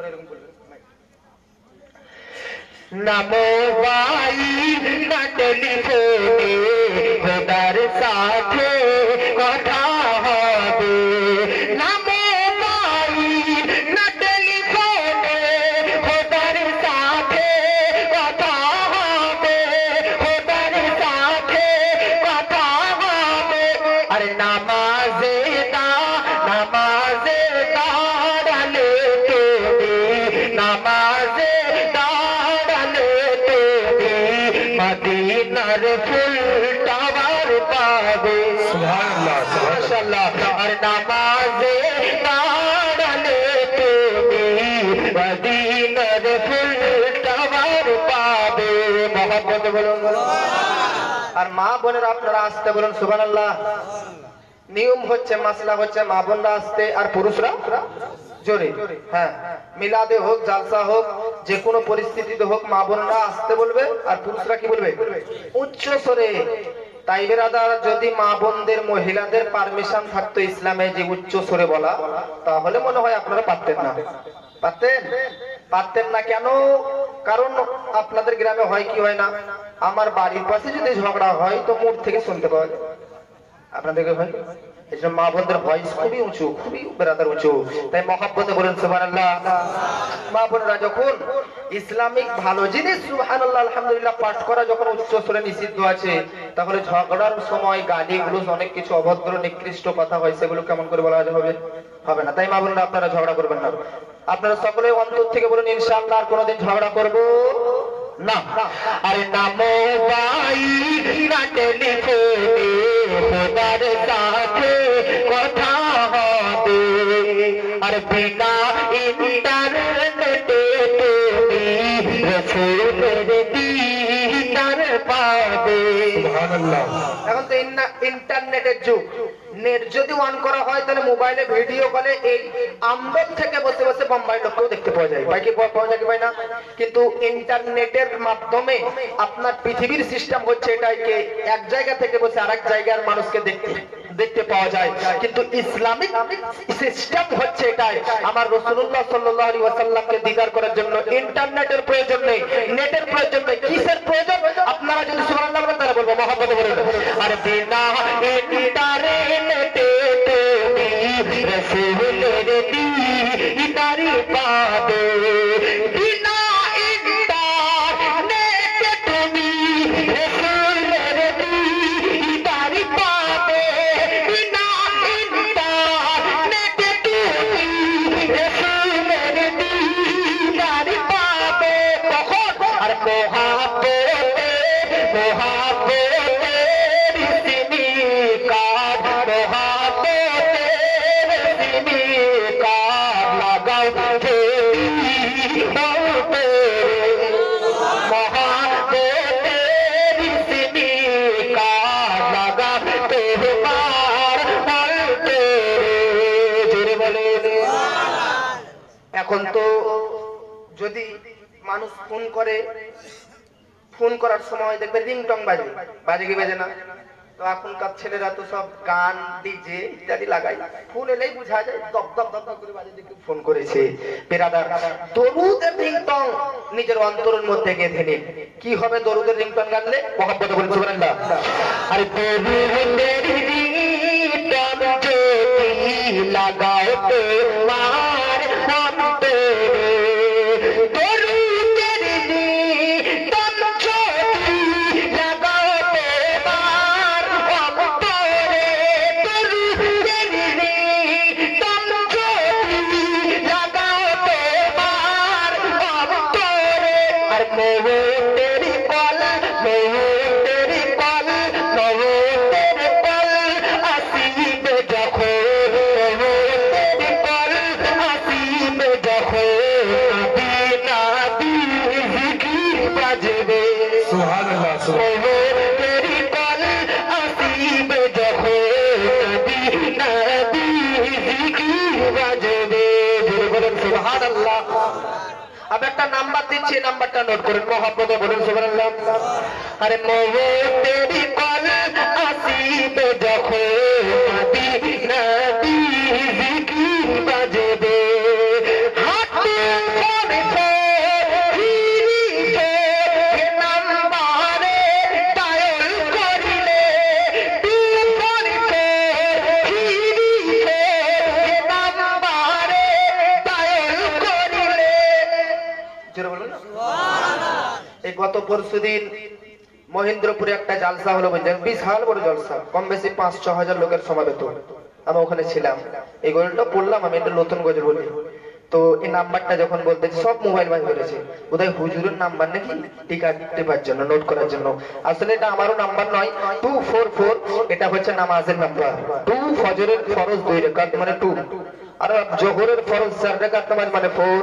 ना मोबाइल ना टेलीफोने खुदार साथे कथा होबे ना मोबाइल ना टेलीफोने खुदार साथे कथा होबे खुदार साथे कथा होबे अरे नमाजे दाड़ाले तोबे नमाजे मदीनार फुल टावर पावे सुभान अल्लाह माशाअल्लाह और नमाज़े पढ़ले तोबी मदीनार फुल टावर पावे मोहब्बत बोलুন और মা বোনেরা আপনারা আসতে বলুন সুবহানাল্লাহ নিয়ম হচ্ছে মাসলা হচ্ছে মা বোনরা আসতে আর পুরুষরা জোরে হ্যাঁ মিলাদে হোক জালসা হোক যে কোনো পরিস্থিতিতে হোক মা বোনরা আসতে বলবে আর পুরুষরা কি বলবে উচ্চ স্বরে তাই বেরাদার যদি মা বোনদের মহিলাদের পারমিশন থাকতো ইসলামে যে উচ্চ স্বরে বলা তাহলে মনে হয় আপনারা পারতেন না পারতেন না কেন কারণ আপনাদের গ্রামে হয় কি হয় না আমার বাড়ির পাশে যদি ঝগড়া হয় তো মুখ থেকে শুনতে পাওয়া যায় আপনাদেরকে ভাই এসব মা বোনদের ভয়েস খুবই উঁচু খুবই বেরাদার উঁচু তাই মহব্বতে বলেন সুবহানাল্লাহ মা বোনরা যখন ইসলামিক ভালো জিনিস সুবহানাল্লাহ আলহামদুলিল্লাহ পাঠ করা যখন উচ্চ স্বরে নিষিদ্ধ আছে তাহলে ঝগড়ার সময় গালিগুলো অনেক কিছু অভদ্র নিকৃষ্ট কথা হয় সেগুলো কেমন করে বলা হবে না তাই মা বোনরা আপনারা ঝগড়া করবেন না আপনারা সকলে অন্তর থেকে বলুন ইনশাআল্লাহ আর কোনোদিন ঝগড়া করব না अरे ना मोबाइल ना टेलीफोने खुदार साथे कथा होबे और बिना इंटरनेटे তুমি রাসূলের দীদার পাবে সুবহানাল্লাহ এখন তো ইন্টারনেটের যুগ নেট যদি অন করা হয় তাহলে মোবাইলে ভিডিও কলে এই আমবেদ থেকে বসে বসে বোম্বাই লোককেও দেখতে পাওয়া যায় বাকি পাওয়া যায় কি ভাই না কিন্তু ইন্টারনেটের মাধ্যমে আপনার পৃথিবীর সিস্টেম হচ্ছে এটাই যে এক জায়গা থেকে বসে আরেক জায়গার মানুষকে দেখতে পাওয়া যায় কিন্তু ইসলামিক সিস্টেম হচ্ছে এটাই আমার রাসূলুল্লাহ সাল্লাল্লাহু আলাইহি ওয়াসাল্লামকে দিদার করার জন্য ইন্টারনেটের প্রয়োজন নেই নেটের প্রয়োজন নেই কিসের প্রয়োজন আপনারা যদি সুবহানাল্লাহ বলেন তাহলে বলবো মহব্বতে বলেন আরে বিনা ইন্টারনেটে তুমি রাসূলের দীদার পাবে বিনা ইন্টারনেটে তুমি রাসূলের দীদার পাবে বিনা ইন্টারনেটে তুমি রাসূলের দীদার পাবে তখন আর মোহাব্বতে এখন তো যদি মানুষ ফোন করে ফোন করার সময় দেখবে রিংটং বাজে কি বাজে না তো এখনকার ছেলেরা তো সব গান ডিজে ইত্যাদি লাগায় ফোন এলেই বোঝা যায় দপ দপ দপ দপ করে বাজে দেখে ফোন করেছে বেরাদার দরুদের রিংটং নিজের অন্তরের মধ্যে গেঁথে নিন কি হবে দরুদের রিংটং গানলে মহব্বতে বলেন সুবহানাল্লাহ আরে দরুদের রিংটং যদি লাগাও তোমার অন্তরে দরুদের রিংটং যদি লাগাও তোমার অন্তরে দরুদের রিংটং যদি লাগাও তোমার অন্তরে আর মোহতের কল আসিবে যখন মোহতের কল আসিবে যখন বিনা জিকির বাজবে সুবহানাল্লাহ মোহতের কল আসিবে যখন বিনা জিকির বাজবে বলেন সুবহানাল্লাহ अब एक नंबर दीजिए नंबरটা নোট করুন মহব্বতে বলুন সুবহানাল্লাহ আরে মোহতেরি কল আসিবে যখন মদিনা জিকির বাজবে হাতে জোরে বলুন না। এই গত পরশুদিন মহেন্দ্রপুরে একটা জালসা হলো, বুঝলেন, বিশাল বড় জলসা, কম বেশি 5-6 হাজার লোকের সমাবেত। আমি ওখানে ছিলাম। এই গজলটা পড়লাম, আমি একটা নতুন গজল বলি। তো এই নাম্বারটা যখন বলতে সব মোবাইল ভাই করেছে, বোধহয় হুজুরের নাম্বার নাকি টিকা টেপার জন্য, নোট করার জন্য। আসলে এটা আমারও নাম্বার নয়, 244, এটা হচ্ছে নামাজের নাম্বার। 2 ফজরের ফরজ 2 রাকাত মানে 2, আর জোহরের ফরজ 4 রাকাত মানে 4,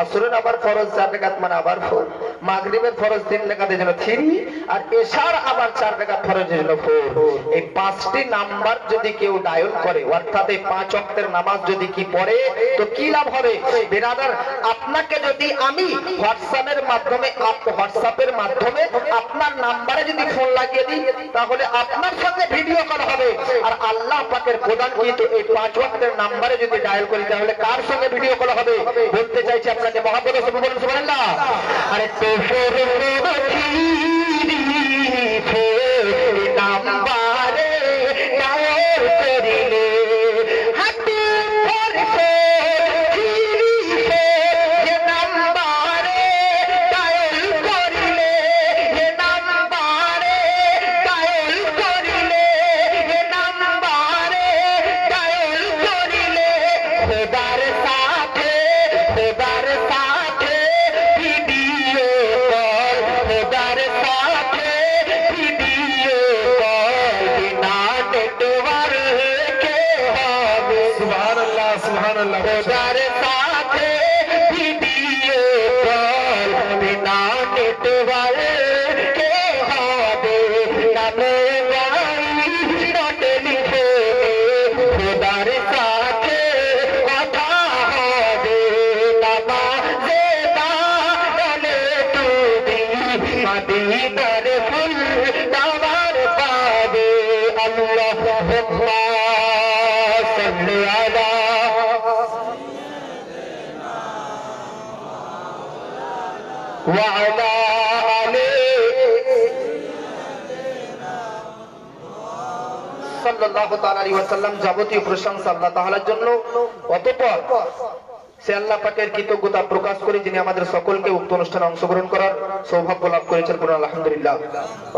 আসরের আবার ফরজ 4 রাকাত মানে আবার 4, মাগরিবের ফরজ 3 রাকাতের জন্য 3, আর এশার আবার 4 রাকাত ফরজের জন্য 4। এই 5টি নাম্বার যদি কেউ ডায়াল করে, অর্থাৎ এই 5 ওয়াক্তের নামাজ যদি কি পড়ে, তো কি লাভ হবে বেরাদার? আপনাকে যদি আমি হোয়াটসঅ্যাপের মাধ্যমে আপনার নাম্বারে যদি ফোন লাগিয়ে দিই, তাহলে আপনার সঙ্গে ভিডিও কল হবে। আর আল্লাহ পাকের প্রদান কিন্তু এই 5 ওয়াক্তের নাম্বারে যদি ডায়াল করি, তাহলে কার সঙ্গে ভিডিও কল হবে? বলতে চাইছি আপনাকে মহাব্বত বলুন সুবহানাল্লাহ। আরে তো নাম্বারে ডায়াল করিলে যাবতীয় প্রশংসা আল্লাহ তাআলার জন্য। অতঃপর সে আল্লাহ পাকের কৃতজ্ঞতা প্রকাশ করে যিনি আমাদের সকলকে উক্ত অনুষ্ঠানে অংশগ্রহণ করার সৌভাগ্য লাভ করেছেন, বলুন আলহামদুলিল্লাহ।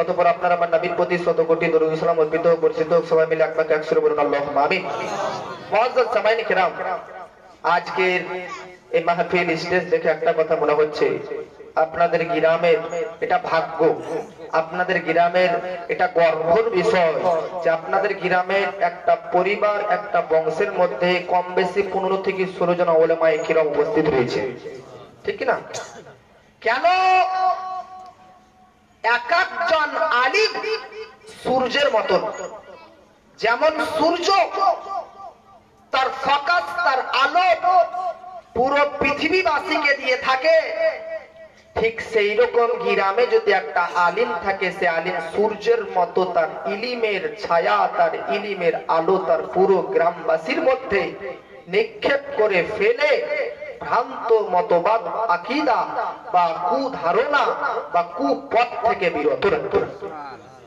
অতঃপর আপনার আমার নবীর প্রতি শত কোটি দরুদ সালাম অর্পিত হোক, বর্ষিত হোক, সবাই মিলে একবারে একসুরে বলুন আল্লাহুম্মা আমিন। মুআজ্জাজ সামাইনি কিরাম, আজকের এই মাহফিল স্টেজ দেখে একটা কথা মনে হচ্ছে, আপনাদের গ্রামের এটা ভাগ্য, আপনাদের গ্রামের এটা গর্বের বিষয় যে আপনাদের গ্রামের একটা পরিবার, একটা বংশের মধ্যে কম বেশি 15 থেকে 16 জন উলামায়ে কিরাম উপস্থিত রয়েছে, ঠিক না? কেন? এক একজন আলিম সূর্যের মতন, যেমন সূর্য তার ফোকাস, তার আলো পুরো পৃথিবীবাসীকে দিয়ে থাকে, ঠিক সেই রকম গ্রামে যদি একটা আলিম থাকে, সে আলিম সূর্যের মতো তার ইলিমের ছায়া, তার ইলিমের আলো তার পুরো গ্রামবাসীর মধ্যে নিক্ষেপ করে ফেলে ভ্রান্ত মতবাদ, আকীদা বা কুধারণা বা কুপথ থেকে বিরত রাখতে।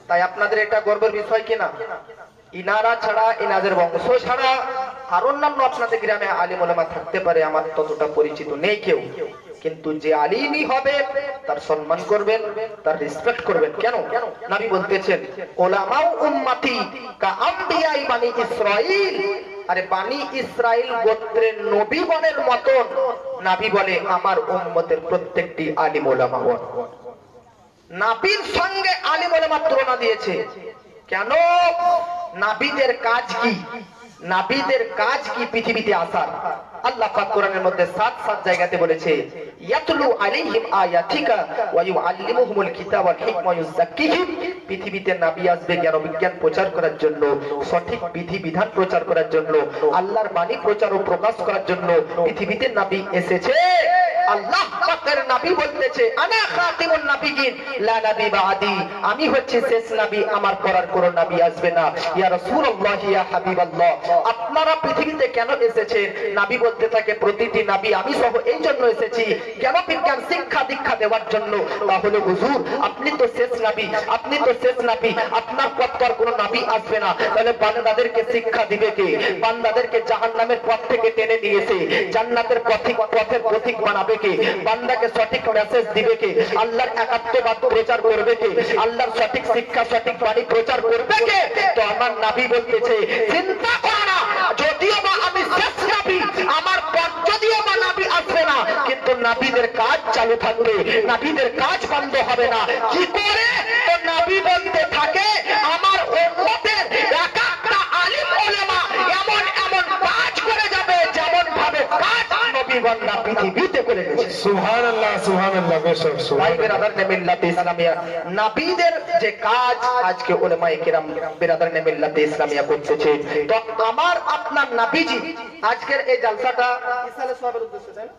তাই আপনাদের এটা গর্বের বিষয় কিনা? ইনারা ছাড়া, ইনাদের বংশ ছাড়া আর অন্যান্য আপনাদের গ্রামে আলিম ওলামা থাকতে পারে, আমার ততটা পরিচিত নেই কেউ, কিন্তু যে আলিমই হবে তার সম্মান করবেন, তার রেসপেক্ট করবেন। কেন? নবী বলতেছেন উলামাউ উম্মতি কা আমবিয়াই বানি ইসরাইল, আরে বানি ইসরাইল গোত্রের নবীগণের মতন নবী বলে আমার উম্মতের প্রত্যেকটি আলিম ওলামা। নবীর সঙ্গে আলিম ওলামা তুলনা দিয়েছে। কেন? নবীদের কাজ কি? নবীদের কাজ কি? পৃথিবীতে আসার। আল্লাহ পাক কোরআনের মধ্যে 7 জায়গাতে বলেছে ইয়াতলু আলাইহিম আয়াতিকা ওয়া ইউআল্লিমুহুমুল কিতাব ওয়াল হিকমা ওয়া ইউযাক্কিহিম। পৃথিবীতে নবী আসবে জ্ঞান ও বিজ্ঞান প্রচার করার জন্য, সঠিক বিধি বিধান প্রচার করার জন্য, আল্লাহর বাণী প্রচার ও প্রকাশ করার জন্য পৃথিবীতে নবী এসেছে। আল্লাহ পাকের নবী বলতেছে আনা খাতিমুন নবিয়্যিন লা নবী বাদি, আমি হচ্ছে শেষ নবী, আমার পর আর কোন নবী আসবে না। ইয়া রাসূলুল্লাহ, ইয়া হাবিবাল্লাহ, আপনারা পৃথিবীতে কেন এসেছেন? নবী বলতে থাকে প্রতিটি নবী আমি সহ এই জন্য এসেছি, জ্ঞান বিজ্ঞান শিক্ষা দীক্ষা দেওয়ার জন্য। তাহলে হুজুর আপনি তো শেষ নবী, আপনি তো শেষ নবী, আপনার পর তো আর কোন নবী আসবে না, তাহলে বান্দাদেরকে শিক্ষা দিবে কে? বান্দাদেরকে জাহান্নামের পথ থেকে টেনে নিয়ে এসে জান্নাতের পথের পথিক বানাবে কে? বান্দাকে সঠিক মেসেজ দিবে কে, আল্লাহর একাত্মবাদ প্রচার করবে কে, আল্লাহর সঠিক শিক্ষা সঠিক বাণী প্রচার করবে কে? তো আমার নবী বলতেছে চিন্তা করো না, যদিও বা আমি শেষ নবী, আমার পর যদিও বা নবী আসবে না, কিন্তু নবীদের কাজ চালু থাকবে, নবীদের কাজ বন্ধ হবে না। কি করে? তো নবী বলতে থাকে আমার উম্মতের এক একটা আলিম উলামা এমন এমন কাজ করে যাবে যেমন ভাবে কাজ নবীগণ পৃথিবীতে করে গেছে। সুবহানাল্লাহ সুবহানাল্লাহ। বেশক ভাই বিরাদার নে মিল্লাতে ইসলামিয়া, নবীদের যে কাজ আজকে উলামায়ে কিরাম বিরাদার নে মিল্লাতে ইসলামিয়া করতেছে। তো আমার আপনার নবীজি আজকের এই জলসাটা ইসালে সওয়াবের উদ্দেশ্যে, তাই না?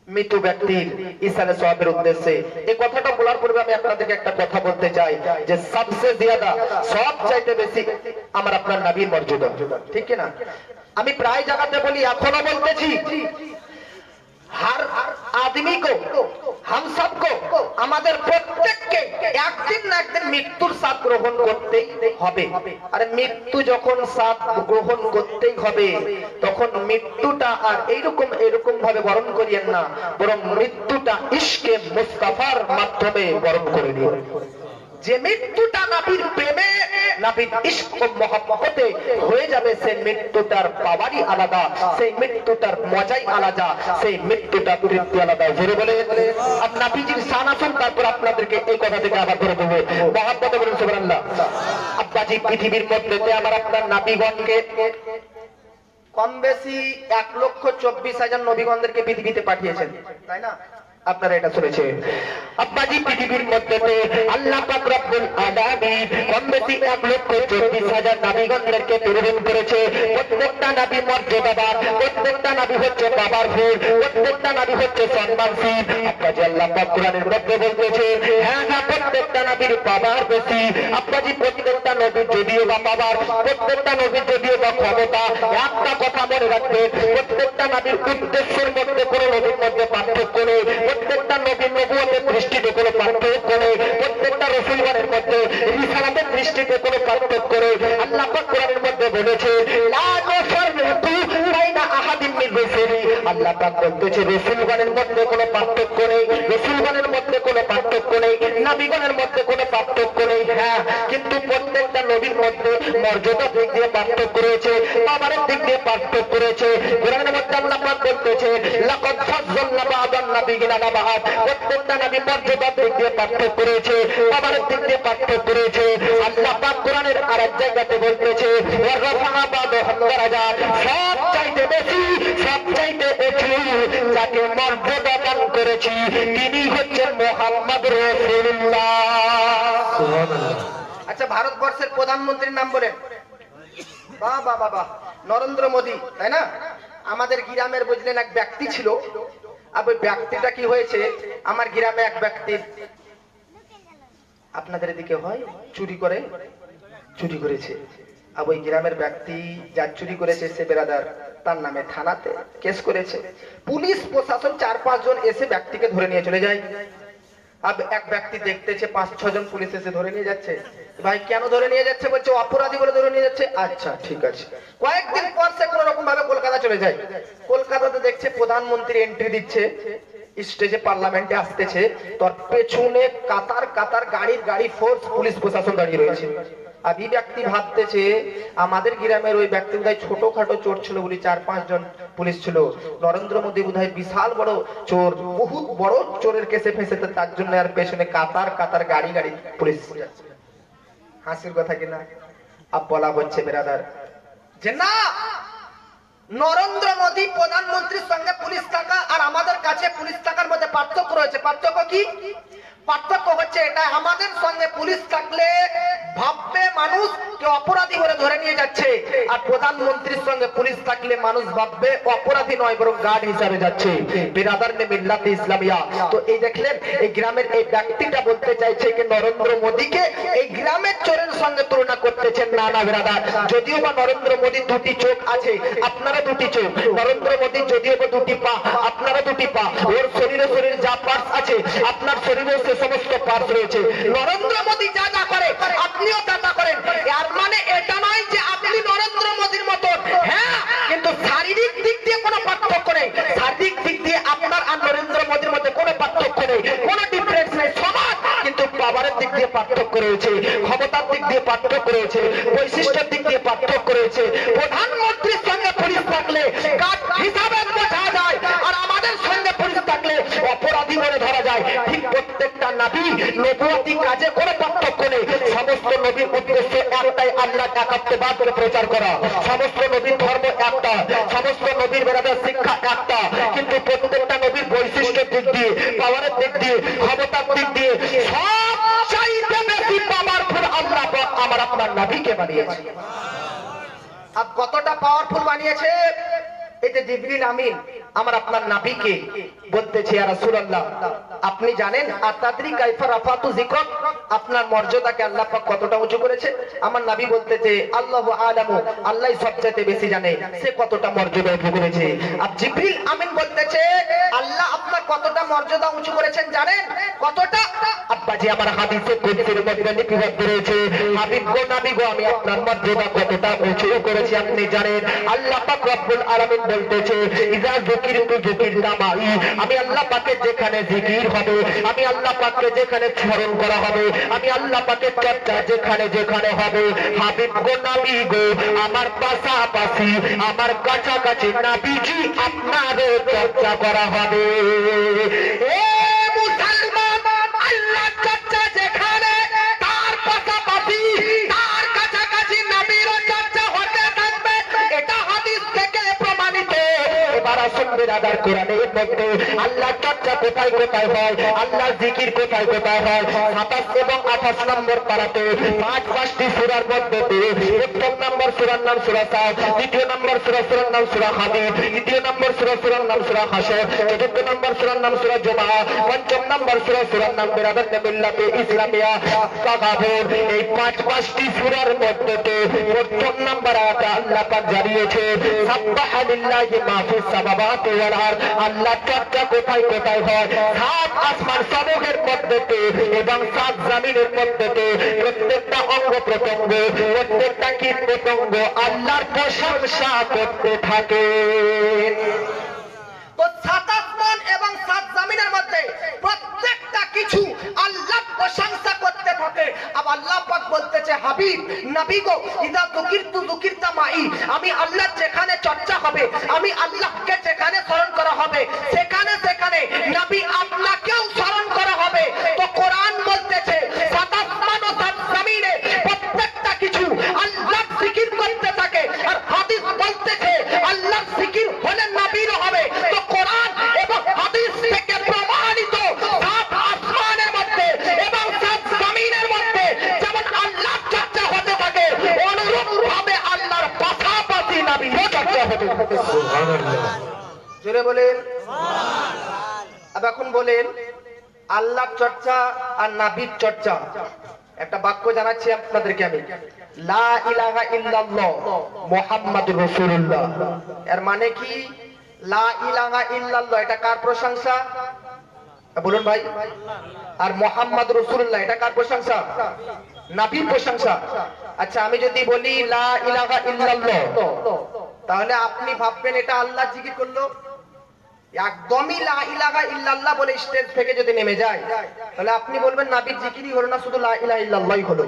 মৃত ব্যক্তির ইসালে সওয়াবের উদ্দেশ্যে। এই কথাটা বলার পূর্বে আমি আপনাদেরকে একটা কথা বলতে চাই যে সবচেয়ে জিয়াদা সব চাইতে বেশি আমার আপনার নবীর মর্যাদা, ঠিক কি না? আমি প্রায় জায়গাতে বলি, এখনো বলতেছি, हर आदमी को हम सबको আমাদের প্রত্যেককে একদিন না একদিন মৃত্যুর স্বাদ গ্রহণ করতেই হবে। আর মৃত্যু যখন স্বাদ গ্রহণ করতেই হবে, তখন মৃত্যুটা আর এইরকম ভাবে বরণ করিয়েন না, বরং মৃত্যুটা ইশকে মুস্তাফার মাধ্যমে বরণ করে দিন। যে মৃত্যুটা নবীর প্রেমে নবীর ইশক ও মহব্বতে হয়ে যাবে, সেই মৃত্যুটার পাওয়ারই আলাদা, সেই মৃত্যুটার মজাই আলাদা, সেই মৃত্যুটা তৃপ্তি আলাদা। জোরে বলে আর নবীজির শান আসুন, তারপর আপনাদেরকে এই কথা থেকে আবার করে দেবো। মহব্বতে বলুন সুবহানাল্লাহ। আব্বাজি পৃথিবীর মধ্যে আমার আপনার নবীগণকে কম বেশি 1,24,000 নবীগণদেরকে পৃথিবীতে পাঠিয়েছেন, তাই না? আপনারা এটা শুনেছেন। আব্বাজি পৃথিবীর মধ্যে আল্লাহ পাক রব্বুল আলামিন কম বেশি 1,24,000 নবীগণদেরকে প্রেরণ করেছে। প্রত্যেকটা নবী মর্যাদাবান, প্রত্যেকটা নবী হচ্ছে পাওয়ারফুল, প্রত্যেকটা নবী হচ্ছে সম্মানশীল। আব্বাজি আল্লাহ পাক কোরআনের মধ্যে বলতেছে, হ্যাঁ না, প্রত্যেকটা নবীর পাওয়ার বেশি। আব্বাজি প্রত্যেকটা নবীর যদিও বা পাওয়ার, প্রত্যেকটা নবীর যদিও বা ক্ষমতা, একটা কথা মনে রাখবেন, প্রত্যেকটা নবীর উদ্দেশ্যের মধ্যে কোনো নবীর মধ্যে পার্থক্য নেই, প্রত্যেকটা নবীর নবুয়তের দৃষ্টিতে কোনো পার্থক্য নেই, প্রত্যেকটা রাসূলগণের মধ্যে রিসালাতের দৃষ্টিতে কোনো পার্থক্য নেই। আল্লাহ পাক কোরআনের মধ্যে বলেছে, লা নুফাররিকু বাইনা আহাদিন মির রাসূলি। আল্লাহ পাক বলতেছে রাসূলগণের মধ্যে কোনো পার্থক্য নেই, রাসূলগণের মধ্যে কোনো পার্থক্য নেই, নবীগণের মধ্যে কোনো পার্থক্য নেই। হ্যাঁ, কিন্তু প্রত্যেকটা নবীর মধ্যে মর্যাদার দিক দিয়ে পার্থক্য রয়েছে, পাওয়ারের দিক দিয়ে পার্থক্য রয়েছে। কোরআনের মধ্যে আল্লাহ পাক বলতেছে, লাকাদ ফাজ্জালনা বা'দান নাবিয়িনা আলা বা'দ। প্রত্যেকটা নবী মর্যাদার দিক দিয়ে পার্থক্য রয়েছে, পাওয়ারের দিক দিয়ে পার্থক্য রয়েছে। আল্লাহ পাক কোরআনের আরেক জায়গাতে বলতেছে, ওয়া রাফা'না বা'দাহুম দারাজাত। সব চাইতে বেশি, সব চাইতে উঁচু যাকে মর্যাদা দান করেছি, তিনি হচ্ছেন মুহাম্মদ রাসূলুল্লাহ। সুবহানাল্লাহ। আচ্ছা, ভারতবর্ষের প্রধানমন্ত্রীর নাম বলেন। বাহ বাহ বাহ বাহ, নরেন্দ্র মোদী, তাই না? আমাদের গ্রামের বুঝলেন এক ব্যক্তি ছিল, আর ওই ব্যক্তিটা কি হয়েছে, আমার গ্রামে এক ব্যক্তি, আপনাদের এদিকে হয় চুরি করেছে, আর ওই গ্রামের ব্যক্তি যা চুরি করেছে সে বেরাদার তার নামে থানাতে কেস করেছে। পুলিশ প্রশাসন 4-5 জন এসে ব্যক্তিকে ধরে নিয়ে চলে যায়। अब एक व्यक्ति देखते 5-6 জন পুলিশ এসে ধরে নিয়ে যাচ্ছে। ভাই কেন ধরে নিয়ে যাচ্ছে? বলছে অপরাধী বলে ধরে নিয়ে যাচ্ছে। আচ্ছা ঠিক আছে। কয়েকদিন পর সে কোন রকম ভাবে কলকাতা চলে যায়। কলকাতাতে দেখছে প্রধানমন্ত্রী এন্ট্রি দিচ্ছে, স্টেজে পার্লামেন্টে আসতেছে, তোর পেছনে কাতার কাতার গাড়ি ফোর্স পুলিশ প্রশাসন দাঁড়িয়ে রয়েছে। আর এই ব্যক্তি ভাবতেছে আমাদের গ্রামের ওই ব্যক্তি বোধহয় ছোটখাটো চোর ছিল বলে 4-5 জন পুলিশ ছিল, নরেন্দ্র মোদী বোধহয় বিশাল বড় চোর, বহুত বড় চোরের কেসে ফেঁসেছে, তার জন্য আর পেছনে কাতার কাতার গাড়ি পুলিশ। হাসির কথা কিনা? আব বলা হচ্ছে বেরাদার যে না, নরেন্দ্র মোদী প্রধানমন্ত্রীর সঙ্গে পুলিশ থাকা আর আমাদের কাছে পুলিশ থাকার মধ্যে পার্থক্য রয়েছে। পার্থক্য কি? পার্থক্য হচ্ছে এটা, আমাদের সঙ্গে পুলিশ থাকলে ভাববে মানুষ কে অপরাধী বলে ধরে নিয়ে যাচ্ছে, আর প্রধানমন্ত্রীর সঙ্গে পুলিশ থাকলে মানুষ ভাববে অপরাধী নয় বরং গার্ড হিসাবে যাচ্ছে। বিরাদার নে মিল্লাত ইসলামিয়া। তো এই দেখলেন এই গ্রামের এই ব্যক্তিটা বলতে চাইছে যে নরেন্দ্র মোদীকে এই গ্রামের চোরের সঙ্গে তুলনা করতেছেন। না না বিরাদার, যদিও বা নরেন্দ্র মোদীর দুটি চোখ আছে, আপনারা দুটি চোখ, নরেন্দ্র মোদীর যদিও বা দুটি পা, আপনারা দুটি পা, ওর শরীরে যা পার্টস আছে আপনার শরীরে সে সমস্ত পার্টস রয়েছে। নরেন্দ্র মোদী যা যা করে আপনিও তা তা করেন। এর মানে এটা নয় যে আপনি নরেন্দ্র মোদীর মতন, হ্যাঁ, কিন্তু শারীরিক দিক দিয়ে কোনো পার্থক্য নেই। শারীরিক দিক দিয়ে আপনার আর নরেন্দ্র মোদীর মধ্যে কোনো নেই, কোনো ডিফারেন্স নেই, সমান। কিন্তু পাওয়ারের দিক দিয়ে পার্থক্য রয়েছে, ক্ষমতার দিক দিয়ে পার্থক্য রয়েছে, বৈশিষ্ট্যের দিক দিয়ে পার্থক্য রয়েছে। প্রধানমন্ত্রীর সঙ্গে পুলিশ থাকলে কাজ হিসাবে বোঝা যায়, আর আমাদের সঙ্গে পুলিশ থাকলে অপরাধী বলে ধরা যায়। ঠিক প্রত্যেকটা নবী নবুয়তি কাজে কোনো পার্থক্য নেই। সমস্ত নবীর উদ্দেশ্য একটাই, আল্লাহ একাত্মবাদকে প্রচার করা। সমস্ত নবীর ধর্ম একটা, সমস্ত নবীর বেরাদের শিক্ষা একটা, কিন্তু প্রত্যেকটা নবীর বৈশিষ্ট্যের দিক দিয়ে, পাওয়ারের দিক দিয়ে, ক্ষমতার দিক দিয়ে সবচাইতে বেশি পাওয়ারফুল আল্লাহ পাক আমার আপনার নবীকে বানিয়েছে। আর কতটা পাওয়ারফুল বানিয়েছে, এই যে জিবরিল আমিন আমার আপনার নবীকে বলতেছে, ইয়া রাসূলুল্লাহ আপনি জানেন আতাদরি কাইফা রাফাতু যিকরাক, আপনার মর্যাদাকে আল্লাহ পাক কতটা উঁচু করেছে? আমার নবী বলতেছে আল্লাহু আলামু, আল্লাহই সবচেয়ে বেশি জানে সে কতটা মর্যাদা উঁচু করেছে। আর জিবরিল আমিন বলতেছে আল্লাহ আপনার কতটা মর্যাদা উঁচু করেছেন জানেন? কতটা? আব্বাজি আমার হাদিসে কুদসির মধ্যে লিপিবদ্ধ রয়েছে, হাবিব গো নবী গো আমি আপনার মর্যাদা কতটা উঁচু করেছি আপনি জানেন? আল্লাহ পাক রব্বুল আলামিন বলতেছে ইজা যুকিরতু যুকিরতা মাই, আমি আল্লাহ পাকের যেখানে জিকির হবে, আমি আল্লাহ পাককে যেখানে স্মরণ করা হবে, আমি আল্লাহ পাকের চর্চা যেখানে যেখানে হবে, হাবিব গো নবী গো আমার পাশাপাশি আমার কাছাকাছি নবীজি আপনারও চর্চা করা হবে। এ মুসলমান, আল্লাহ চর্চা যেখানে, তার পাশাপাশি তার কাছাকাছি নবীরও চর্চা হতে থাকবে। এটা হাদিস থেকে প্রমাণিত। এবার আসুন বিরাদার কোরআনের মধ্যে আল্লাহ চর্চা কোথায় কোথায় হয়, আল্লাহ জিকির কোথায় কোথায় হয়। 27 এবং 28 নম্বর পারাতে পাঁচটি সূরার মধ্যে প্রথম নম্বর সূরার নাম সূরা সাদ, দ্বিতীয় নম্বর সূরার নাম সূরা হামিদ, তৃতীয় নম্বর সূরার নাম সূরা হাসর, চতুর্থ নম্বর সূরার নাম সূরা জুমআ, পঞ্চম নম্বর সূরার নাম বিরাদাত মিল্লাতে ইসলামিয়া তাগাবুর। এই পাঁচটি সূরার মধ্যে প্রথম নম্বর আয়াতে আল্লাহ পাক জানিয়েছে সাব্বাহা লিল্লাহি মা ফিস সামাওয়াতি ওয়াল আরদ, আল্লাহ চর্চা কোথায় কোথায় হয়? সাত আসমান সমূহের মধ্যে এবং সাত জমিনের মধ্যে প্রত্যেকটা অঙ্গ প্রত্যঙ্গ, প্রত্যেকটা কীট পতঙ্গ আল্লাহর প্রশংসা করতে থাকে। তো সাত আসমান এবং সাত জমিনের মধ্যে প্রত্যেকটা কিছু আল্লাহ প্রশংসা করতে থাকে। আবার আল্লাহ পাক বলতেছে হাবিব নবী গো ইদা যুকিরতু যুকিরতা মাই, আমি আল্লাহ যেখানে চর্চা হবে, আমি আল্লাহকে যেখানে স্মরণ করা হবে, সেখানে সেখানে নবী আপনাকেও স্মরণ করা হবে। তো কোরআন বলতেছে সাত আসমান ও সাত জমিনে প্রত্যেকটা কিছু আল্লাহ জিকির করতে থাকে, আর হাদিস বলতেছে আল্লাহ জিকির হলে নবীর হবে। তো কোরআন এবং হাদিস থেকে প্রমাণিত সাত আসমানের মধ্যে এবং সাত জমিনের মধ্যে যেমন আল্লাহ চর্চা হতে থাকে, অনুরূপ ভাবে আল্লাহর পাশাপাশি নবীর চর্চা হতে থাকে। সুবহানাল্লাহ, জোরে বলেন সুবহানাল্লাহ। अब এখন বলেন আল্লাহ চর্চা আর নবীর চর্চা। একটা বাক্য জানাচ্ছি আপনাদেরকে আমি, লা ইলাহা ইল্লাল্লাহ মুহাম্মাদুর রাসূলুল্লাহ। এর মানে কি? লা ইলাহা ইল্লাল্লাহ এটা কার প্রশংসা? বলুন ভাই। আর মুহাম্মাদুর রাসূলুল্লাহ এটা কার প্রশংসা? নবীর প্রশংসা। আচ্ছা আমি যদি বলি লা ইলাহা ইল্লাল্লাহ, তাহলে আপনি ভাববেন এটা আল্লাহ জিকির করলো? একদমই লা ইলাহা ইল্লাল্লাহ বলে স্টেজ থেকে যদি নেমে যায়, তাহলে আপনি বলবেন নবীর জিকিরই হলো না, শুধু লা ইলাহা ইল্লাল্লাহই হলো।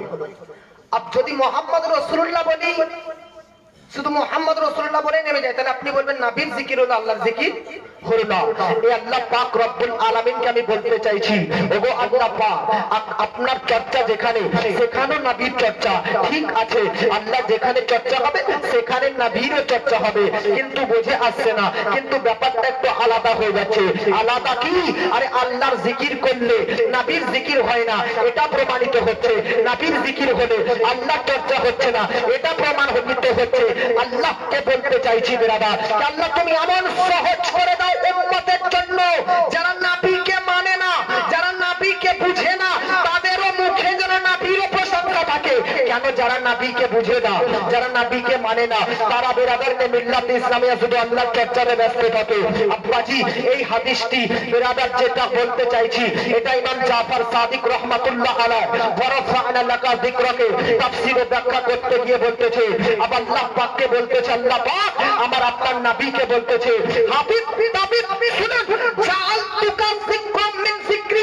আর যদি মুহাম্মদ রাসূলুল্লাহ বলি, শুধু মুহাম্মদ রাসূলুল্লাহ বলে নেমে যায়, তাহলে আপনি বলবেন নবীর জিকির হলো, আল্লাহর জিকির হলো না। এই আল্লাহ পাক রব্বুল আলামিনকে আমি বলতে চাইছি, ওগো আল্লাহ পাক আপনার চর্চা যেখানে, সেখানেও নবীর চর্চা ঠিক আছে। আল্লাহ যেখানে চর্চা হবে সেখানে নবীরও চর্চা হবে, কিন্তু বুঝে আসছে না। কিন্তু ব্যাপারটা একটু আলাদা হয়ে যাচ্ছে। আলাদা কি? আরে আল্লাহর জিকির করলে নবীর জিকির হয় না, এটা প্রমাণিত হচ্ছে। নবীর জিকির হলে আল্লাহ চর্চা হচ্ছে না, এটা প্রমাণিত হচ্ছে। আল্লাহকে বলতে চাইছি বেরাদার, আল্লাহ তুমি এমন সহজ করে দাও উম্মতের জন্য, যারা নবীকে মানে না, যারা নবীকে বুঝে না, তাদেরও মুখে যেন নবীর প্রশংসা থাকে। কেন? যারা নবীকে বুঝে না, যারা নবীকে মানে না, তারা বেরাদারকে মিল্লাত ইসলামিয়া শুধু আল্লাহর চর্চায় ব্যস্ত থাকে। আব্বাজি এই হাদিসটি বেরাদার যেটা বলতে চাইছি, এটা ইমাম জাফর সাদিক রাহমাতুল্লাহ আলাইহি ওয়ারাফা'না লাকা যিকরাকে তাফসীরে ব্যাখ্যা করতে গিয়ে বলতেছে, আবার আল্লাহ পাককে বলতেছে, আল্লাহ পাক আমার আপনার নবীকে বলতেছে হাবিব নবী শুনুন, জাআলতুকা যিকরাম মিন যিকরি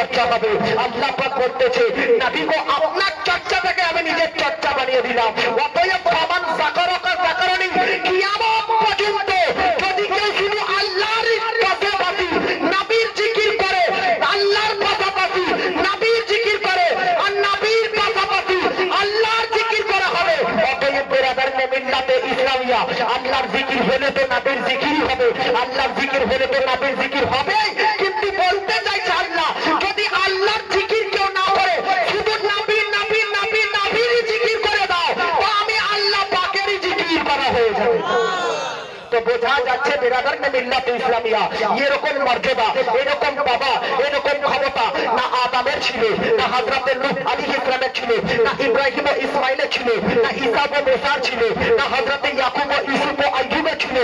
চর্চা হবে। আল্লাহ পাক বলতেছে নবী গো আপনার চর্চা থেকে আমি নিজের চর্চা বানিয়ে দিলাম। অতএব ফামান যাকারাকা যাকারানি, কিয়ামত পর্যন্ত যদি কেউ শুধু আল্লাহর পাশাপাশি নবীর জিকির করে, আল্লাহর পাশাপাশি নবীর জিকির করে আর নবীর পাশাপাশি আল্লাহর জিকির করা হবে। অতএব বেরাদারনে মিল্লাতে ইসলামিয়া, আল্লাহর জিকির হলে তো নবীর জিকিরই হবে, আল্লাহর জিকির হলে তো নবীর জিকির হবে। কিন্তু বলতে চাইছে আল্লাহ যদি আল্লাহর জিকির কেউ না করে, শুধু নবীর নবীর নবীর নবীর জিকির করে দাও, তো আমি আল্লাহ পাকেরই জিকির করা হয়ে যাবে। তো বোঝা যাচ্ছে বেরাদারনে মিল্লাতে ইসলামিয়া এরকম মর্যাদা, এরকম বাবা, এরকম ক্ষমতা না আদমের ছিল, না হযরতে নূহ আলাইহিস সালামের ছিল, না ইব্রাহিম ও ইসমাইলের ছিল, না ঈসা ও মুসার ছিল, না হযরতে ইয়াকুব ও ইউসুফ ও আইয়ুবের ছিল।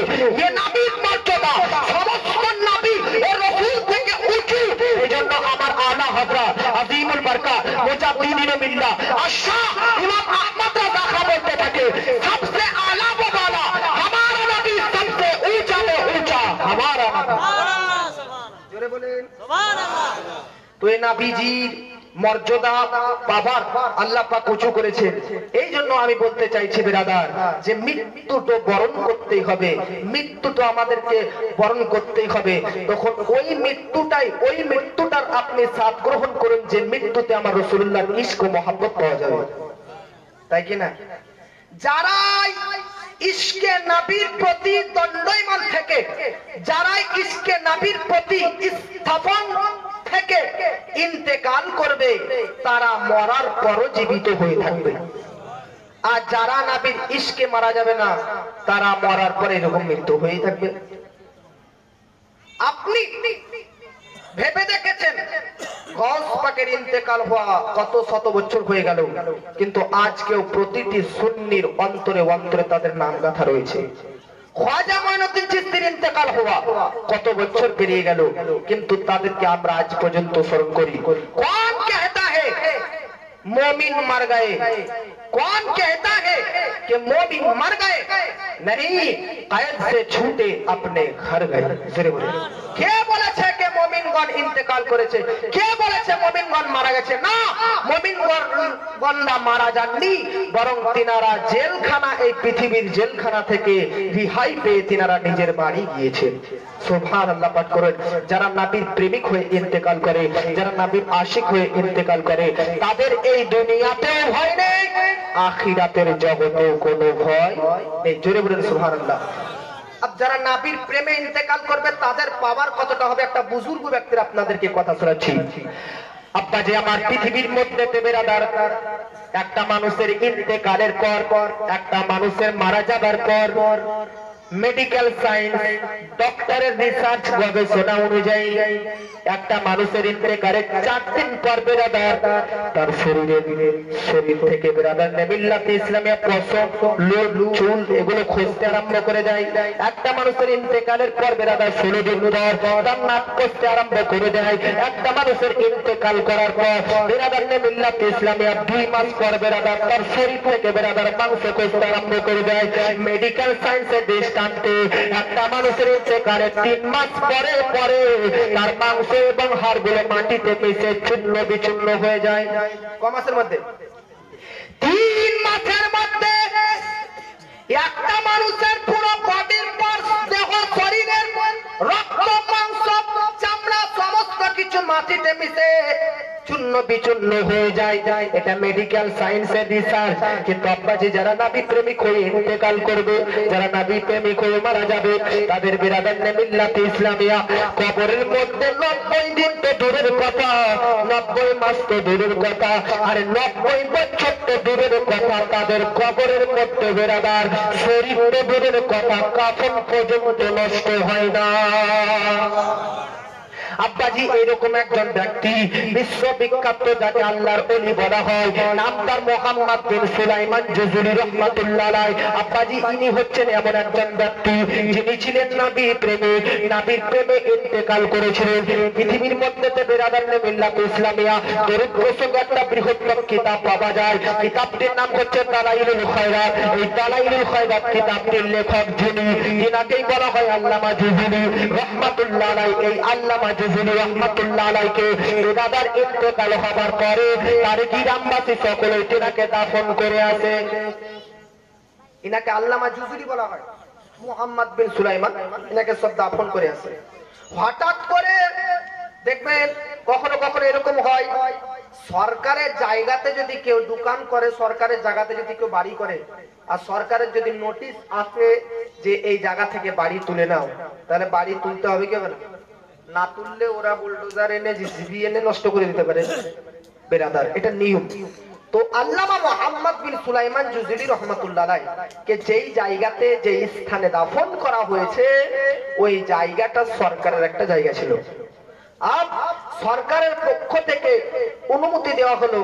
এ নবীর মর্যাদা সমস্ত নবী ও রাসূল থেকে উঁচু। এজন্য আমার আলা হযরত আজিমুল বারকাত মুজাদ্দিদিন মিল্লাহ আশাহ ইমাম আহমদ রাজা খান বলতে থাকে সবসে আলা ও বালা हमारा नबी सबसे ऊंचा में ऊंचा हमारा জোরে বলেন সুবহানাল্লাহ। তো এই নবীজির মর্যাদা পাবার আল্লাহ পাক উঁচু করেছেন। এই জন্য আমি বলতে চাইছি বেরাদার যে মৃত্যু তো বরণ করতেই হবে, মৃত্যু তো আমাদেরকে বরণ করতেই হবে। তখন ওই মৃত্যুটার আপনি সাথ গ্রহণ করুন যে মৃত্যুতে আমার রাসূলুল্লাহর ইশক ও মহব্বত পাওয়া যাবে, তাই কি না? যারাই ইশকে নবীর প্রতি দণ্ডায়মান থেকে, যারাই ইশকে নবীর প্রতি স্থাপন থেকে ইন্তেকাল করবে, তারা মরার পরও জীবিত হয়ে থাকবে। আর যারা নবীর ইশকে মারা যাবে না, তারা মরার পরে এরকম মৃত্যু হয়ে থাকবে। আপনি ভেবে দেখেছেন গৌস পাকের ইন্তেকাল হওয়া কত শত বছর হয়ে গেল, কিন্তু আজকেও প্রতিটি সুন্নির অন্তরে অন্তরে তাদের নাম গাথা রয়েছে। খ্বাজা মঈনুদ্দিন চিশতির ইন্তেকাল হওয়া কত বছর পেরিয়ে গেল, কিন্তু তাদেরকে আমরা আজ পর্যন্ত স্মরণ করি। কোন कहता है मोमिन मर गए, कौन कहता है कि मोमिन मर गए, नहीं कैद से छूटे अपने घर गए। জোরে বলে কে বলেছে কে মুমিনগণ ইন্তেকাল করেছে? কে বলেছে মুমিনগণ মারা গেছে? না, মুমিনগণরা মারা যাননি, বরং তিনারা জেলখানা, এই পৃথিবীর জেলখানা থেকে রিহাই পেয়ে তিনারা নিজের বাড়ি গিয়েছেন। সুবহানাল্লাহ পাঠ করেন। যারা নবীর প্রেমিক হয়ে ইন্তেকাল করে, যারা নবীর আশিক হয়ে ইন্তেকাল করে, তাদের এই দুনিয়াতেও ভয় নেই, আখিরাতের জগতেও কোনো ভয় নেই। জোরে বলেন সুবহানাল্লাহ। अब যারা নবীর প্রেমে ইন্তেকাল করবে তাদের পাওয়ার কতটা হবে, একটা বুজুর্গ ব্যক্তির আপনাদেরকে কথা শোনাচ্ছি। আব্বা যে আমার পৃথিবীর মধ্যে বেরাদার একটা মানুষের ইন্তেকালের পর, একটা মানুষের মারা যাবার পর মেডিকেল সায়েন্স ডক্টরের রিসার্চ গবেষণা অনুযায়ী একটা মানুষের ইন্তেকালের 4 দিন পর বেরাদার তার শরীর থেকে বেরাদার মিল্লাতে ইসলামিয়া পশম, লোম, চুল এগুলো খসতে আরম্ভ করে দেয়। একটা মানুষের ইন্তেকালের পর বেরাদার 16 দিন পর তার নাক খসতে আরম্ভ করে দেয়। একটা মানুষের ইন্তেকাল করার পর বেরাদার মিল্লাতে ইসলামিয়া 2 মাস পর বেরাদার তার শরীর থেকে বেরাদার মাংস খসতে আরম্ভ করে দেয়। মেডিকেল সায়েন্সের দৃষ্টান্তে একটা মানুষের ইন্তেকালের 3 মাস পরে তার মাংস এবং হাড়গুলো মাটিতে মিশে চূর্ণ বিচূর্ণ হয়ে যায়। ক মাসের মধ্যে? 3 মাসের মধ্যে একটা মানুষের পুরো বডির পার্টস, দেহ, শরীরের রক্ত, মাংস, চামড়া সমস্ত কিছু মাটিতে মিশে চূর্ণ বিচূর্ণ হয়ে যায়। এটা মেডিকেল সায়েন্সের রিসার্চ। কিন্তু আব্বাজি যারা নবী প্রেমিক হয়ে ইন্তেকাল করবে, যারা নবী প্রেমিক হয়ে মারা যাবে, তাদের বিরাদার মিল্লাতে ইসলামিয়া কবরের মধ্যে 90 দিন তো দূরের কথা, 90 মাস তো দূরের কথা, আর 90 বছর তো দূরের কথা, তাদের কবরের মধ্যে বিরাদার শরীর তো দূরের কথা, কাফন পর্যন্ত নষ্ট হয় না। আব্বাজি এরকম একজন ব্যক্তি বিশ্ববিখ্যাত, যাকে আল্লাহর ওলি বলা হয়, নাম তার মোহাম্মদ বিন সুলাইমান জুজুরি রাহমাতুল্লাহ আলাইহি। আব্বাজি ইনি হচ্ছেন এমন একজন ব্যক্তি যিনি ছিলেন নবী প্রেমিক, নবীর প্রেমে ইন্তেকাল করেছিলেন। পৃথিবীর মধ্যে বেরাদারনে মিল্লাতে ইসলামিয়া দরুদ ঘোষক একটা বৃহত্তম কিতাব পাওয়া যায়। কিতাবটির নাম হচ্ছে দালাইলুল খায়রাত। এই দালাইলুল খায়রাত কিতাবটির লেখক যিনি, তিনাকেই বলা হয় আল্লামা জুজুরি রাহমাতুল্লাহ আলাইহি। এই আল্লামা জুজুরি জুজুলি রহমাতুল্লাহ আলাইকে বেরাদার ইন্তেকাল হবার পরে তার গ্রামবাসী সকলে তিনাকে দাফন করে আসে। ইনাকে আল্লামা জুজুলি বলা হয়, মুহাম্মদ বিন সুলাইমান, ইনাকে সব দাফন করে আসে। হঠাৎ করে দেখবেন কখনো কখনো এরকম হয়, সরকারের জায়গাতে যদি কেউ দোকান করে, সরকারের জায়গাতে যদি কেউ বাড়ি করে, আর সরকারের যদি নোটিশ আসে যে এই জায়গা থেকে বাড়ি তুলে নাও, তাহলে বাড়ি তুলতে হবে কি হবে না? না তুললে ওরা বুলডোজার এনে জিসিবি এনে নষ্ট করে দিতে পারে বেরাদার, এটা নিয়ম। তো আল্লামা মুহাম্মদ বিন সুলাইমান জুজুলি রহমাতুল্লাহ আলাইহি কে যেই জায়গাতে যেই স্থানে দাফন করা হয়েছে ওই জায়গাটা সরকারের একটা জায়গা ছিল। আজ সরকারের পক্ষ থেকে অনুমতি দেওয়া হলো,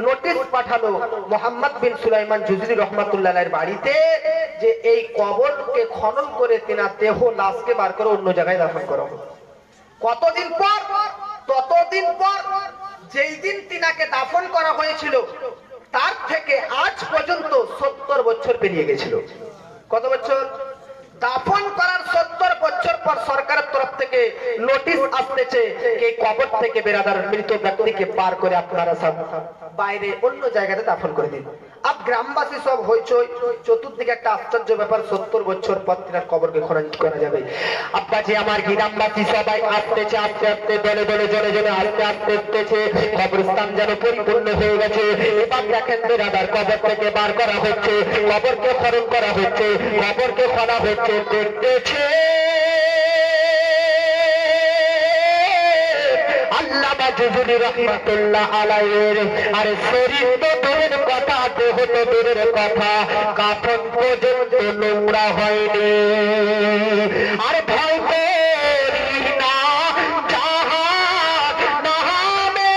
নোটিশ পাঠালো মুহাম্মদ বিন সুলাইমান জুজুলি রহমাতুল্লাহ আলাইহির বাড়িতে যে এই কবরকে খনন করে তিনার দেহ লাশকে বার করে অন্য জায়গায় দাফন করা হবে। কতদিন পর? ততদিন পর যেই দিন তিনাকে দাফন করা হয়েছিল তার থেকে আজ পর্যন্ত 70 বছর পেরিয়ে গেছিল। কত বছর? দাফন করার 70 বছর পর সরকারের তরফ থেকে নোটিশ আসতেছে এই কবর থেকে বেরাদার মৃত ব্যক্তিকে পার করে আপনারা সব বাইরে অন্য জায়গাতে দাফন করে দিন। আব গ্রামবাসী সব হইচই, চতুর্দিকে একটা আশ্চর্য ব্যাপার, 70 বছর পর তিনার কবরকে খনন করা যাবে। আব্বাজি আমার গ্রামবাসী সবাই আসতেছে, আস্তে আস্তে দলে দলে জনে জনে আস্তে আস্তে আসতেছে, কবরস্থান যেন পরিপূর্ণ হয়ে গেছে। এবার দেখেন বেরাদার কবর থেকে বার করা হচ্ছে, কবরকে খনন করা হচ্ছে, কবরকে খোলা হচ্ছে, দেখতেছে আল্লামা জুজুলি রহমাতুল্লাহ আলাইহির আর শরীর তো দূরের কথা, দেহ তো দূরের কথা, কাফন পর্যন্ত নোংরা হয়নি। আর ভয় করি না জাহাজ নামে,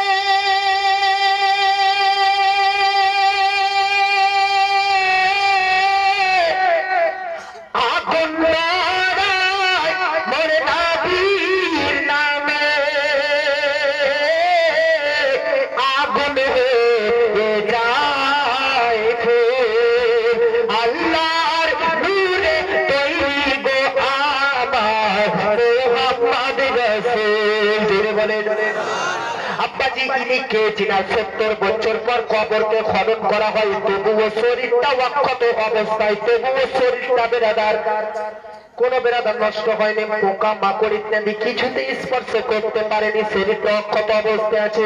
আগুন লড়াই মরে নবীর নামে, আগুন হয়ে যায় আল্লাহর নূরে তৈরি গো আমার মুহাম্মদ রাসূল। জোরে বলে আব্বাজি ইনি কে চিনা? 70 বছর পর কবরকে খনন করা হয়, তবুও শরীরটা অক্ষত অবস্থায়, তবুও শরীরটা বেরাদার কোন বেরাদার নষ্ট হয়নি, পোকা মাকড় ইত্যাদি কিছুতে স্পর্শ করতে পারেনি, শরীরটা অক্ষত অবস্থায় আছে।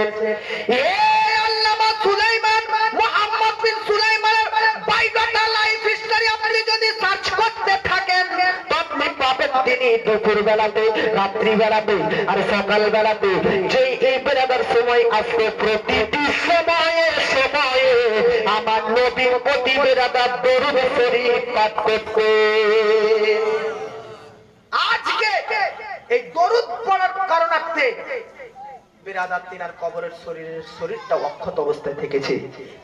আল্লামা সুলাইমান মুহাম্মদ বিন সুলাইমানের বায়োডাটা লাইফ হিস্টরি আপনি যদি সার্চ করতে থাকেন আপনি পাবেন তিনি দুপুর বেলাতে, রাত্রি বেলাতে আর সকাল বেলাতে যে এই বেলাদার সময় আসতে প্রতিটি সময়ে সময়ে আমার নবীর প্রতি বেরাদার দরুদ শরীফ পাঠ করতে। আজকে এই দরুদ পড়ার কারণার্থে বেরাদার তিনার কবরের শরীরটা অক্ষত অবস্থায় থেকেছে।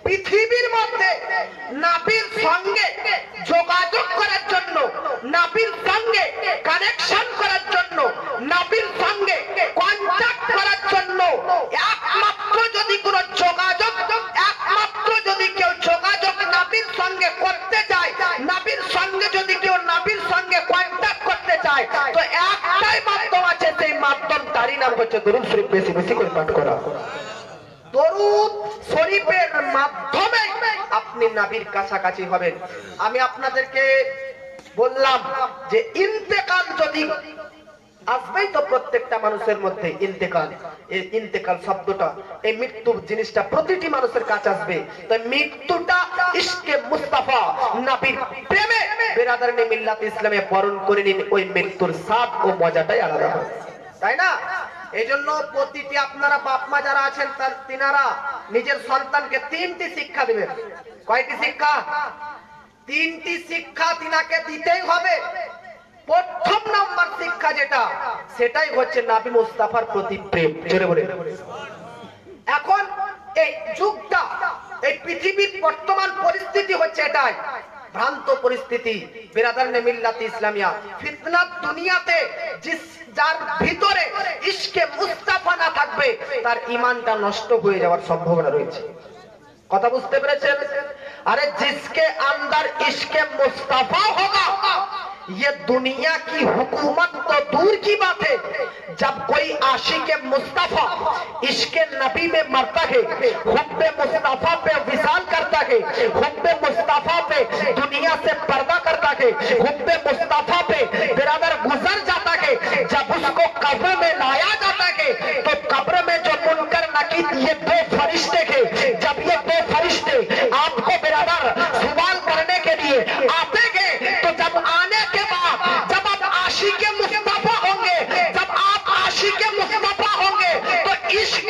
পৃথিবীর মধ্যে নবীর সঙ্গে যোগাযোগ করার জন্য, নবীর সঙ্গে কানেকশন করার জন্য, নবীর সঙ্গে কন্টাক্ট করার জন্য একমাত্র যদি কোনো যোগাযোগ, একমাত্র যদি কেউ যোগাযোগ নবীর সঙ্গে করতে চায়, নবীর সঙ্গে যদি কেউ নবীর সঙ্গে কন্টাক্ট করতে চায়, তো একটাই মাধ্যম আছে, সেই মাধ্যম তারই নাম হচ্ছে দরুদ শরীফ বেশি বেশি করে পাঠ করা। দরুদ শরীফের মাধ্যমে আপনি নবীর কাছাকাছি হবেন। আমি আপনাদেরকে বললাম যে ইন্তেকাল যদি আসবেই তো প্রত্যেকটা মানুষের মধ্যে ইন্তেকাল, এই ইন্তেকাল শব্দটা, এই মৃত্যু জিনিসটা প্রতিটি মানুষের কাছে আসবে। তাই মৃত্যুটা ইশকে মুস্তাফা নবীর প্রেমে বেরাদারনে মিল্লাত ইসলামে বরণ করে নিন, ওই মৃত্যুর স্বাদ ও মজাটাই আলাদা হয়, তাই না? এইজন্য প্রতিটি আপনারা বাপ মা যারা আছেন তিনারা নিজের সন্তানকে 3টি শিক্ষা দিবেন। কয়টি শিক্ষা? 3টি শিক্ষা তিনাকে দিতেই হবে। প্রথম নাম্বার শিক্ষা যেটা, সেটাই হচ্ছে নবী মুস্তাফার প্রতি প্রেম। জোরে বলে এখন এই যুগটা, এই পৃথিবীর বর্তমান পরিস্থিতি হচ্ছে এটাই, ভ্রান্ত পরিস্থিতি। বেরাদারনে মিল্লাত ইসলামিয়া ফিতনাত দুনিয়াতে যার ভিতরে ইশকে মুস্তাফা না থাকবে তার ঈমানটা নষ্ট হয়ে যাওয়ার সম্ভাবনা রয়েছে। কথা বুঝতে পেরেছেন? अरे जिसके अंदर इश्क़ मुस्तफा होगा ये दुनिया की हुकूमत तो दूर की बात है, जब कोई आशिक आशिक मुस्तफा इश्क नबी में मरता है, हुब्बे मुस्तफा पे विसाल करता है, हुब्बे मुस्तफा पे दुनिया से पर्दा करता है, हुब्बे मुस्तफा पे बिरादर गुजर जाता है। जब उसको कब्र में लाया जाता है तो कब्र में जो मुनकर नकीर ये दो फरिश्ते हैं, जब ये दो फरिश्ते आपको बिरादर सवाल करने के लिए आते हैं, तो जब आने के बाद जब आप आशिक मुस्तफा होंगे, जब आप आशिक मुस्तफा होंगे तो इश्क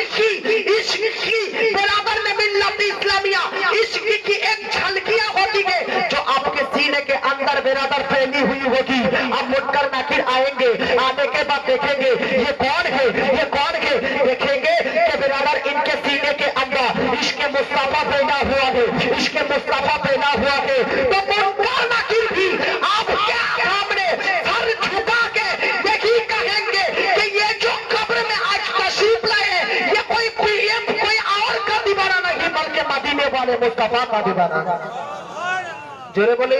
की बिरादर में मिल्लत इस्लामिया इश्क की एक झलकियां होती है जो आपके सीने के अंदर बिरादर फैली हुई होगी। अब मुनकर नकीर आएंगे, आने के बाद देखेंगे ये कौन है, ये कौन है, देखेंगे कि बिरादर इनके सीने के अंदर इश्क मुस्तफा फैला हुआ है, इश्क मुस्तफा फैला हुआ है। तो मुनकर नकीर भी आपके सामने सर झुका के यही कहेंगे कि ये जो कब्र में आज तशरीफ लाए ये कोई पीएम कोई और का दीवाना नहीं बल्कि मदीने वाले मुस्तफा का दीवाना। जोरे बोले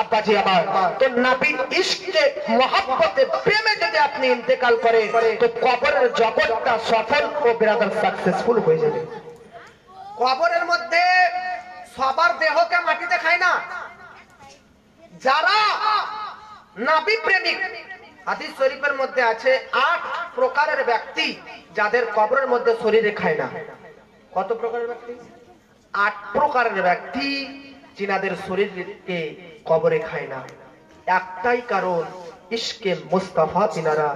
अब्बा जी আমার তো নবী ইশকে मोहब्बते প্রেমে যদি আপনি ইন্তেকাল করেন তো কবরের জগৎটা সফল ও বিরাদার সাকসেসফুল হয়ে যাবে। কবরের মধ্যে সবার দেহকে মাটিতে খায় না, যারা নবী প্রেমিক হাদিস শরীফের মধ্যে আছে 8 প্রকারের ব্যক্তি যাদের কবরের মধ্যে শরীরে খায় না। কত প্রকারের ব্যক্তি? 8 প্রকারের ব্যক্তি जिनाদের শরীরকে কবরে খায় না। একটাই কারণ ইশকে মুস্তাফা তিনারা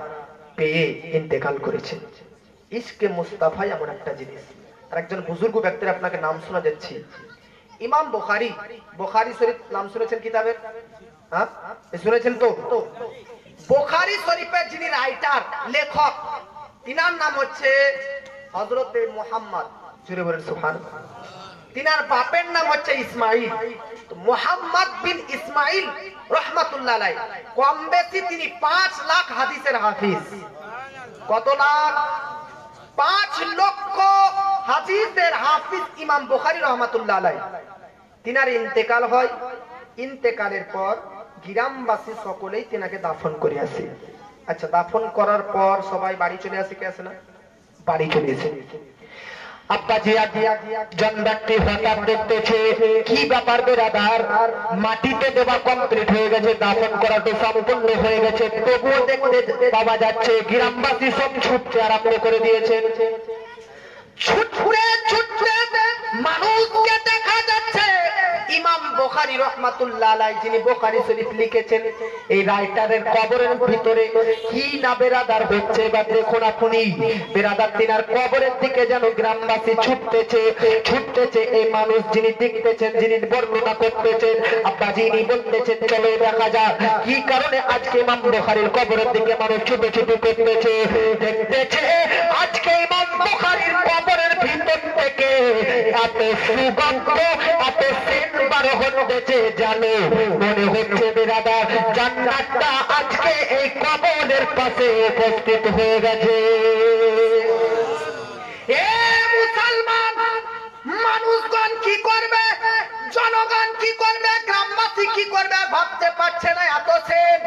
পেয়ে ইন্তেকাল করেছে। ইশকে মুস্তাফা এমন একটা জিনিস। আর একজন বুজুর্গ ব্যক্তির আপনাকে নাম শোনা যাচ্ছে, ইমাম বুখারী। বুখারী শরীফ নাম শুনেছেন কিতাবের? হ্যাঁ শুনেছেন তো? বুখারী শরীফের যিনি রাইটার লেখক তিনার নাম হচ্ছে হযরতে মুহাম্মদ। জোরে বলেন সুবহানাল্লাহ। তিনার বাপের নাম হচ্ছে ইসমাইল। তো মুহাম্মদ বিন ইসমাইল রাহমাতুল্লাহ আলাইহি কম বেশি তিনি 5 লাখ হাদিসের হাফিজ। কত লাখ? 5 লক্ষ হাদিসের হাফিজ ইমাম বুখারী রাহমাতুল্লাহ আলাইহি। তিনার ইন্তেকাল হয়। ইন্তেকালের পর গ্রামবাসী সকলেই তিনাকে দাফন করে আসে। আচ্ছা, দাফন করার পর সবাই বাড়ি চলে আসে, কে আসে না? বাড়ি চলে আসে। আব্বা জি জন্মটি হঠাৎ দেখতেছে কি ব্যাপার বেরাদার, মাটিতে দেওয়া কমপ্লিট হয়ে গেছে, দাফন করাটা সম্পূর্ণ হয়ে গেছে, তবুও দেখতে পাওয়া যাচ্ছে গ্রামবাসী সব ছুটতে আরম্ভ করে দিয়েছে। ছুটতে ছুটতে মানুষকে দেখা যাচ্ছে ইমাম বুখারী রাহমাতুল্লাহ আলাইহি যিনি বুখারী শরীফ লিখেছেন, এই রাইটারের কবরের ভিতরে কি না বেরাদার হচ্ছে। বা দেখুন আপনি বেরাদার তিনার কবরের দিকে যেন গ্রামবাসী ছুটতেছে। এই মানুষ যিনি দেখতেছেন, যিনি বর্ণনা করতেছেন, আব্বা যিনি বলতেছেন চলো দেখা যাক কি কারণে আজকে ইমাম বুখারীর কবরের দিকে মানুষ ছুটে করতেছে। দেখতেছে আজকে ইমাম বুখারীর কবরের ভিতর থেকে এত সুগন্ধ এত সেন্ট বার হচ্ছে, জানো মনে হচ্ছে বেরাদার জান্নাতটা আজকে এই কবরের পাশে উপস্থিত হয়ে গেছে। এ মুসলমান মানুষগণ কি করবে, জনগণ কি করবে, গ্রামবাসী কি করবে ভাবতে পারছে না এত সেন্ট।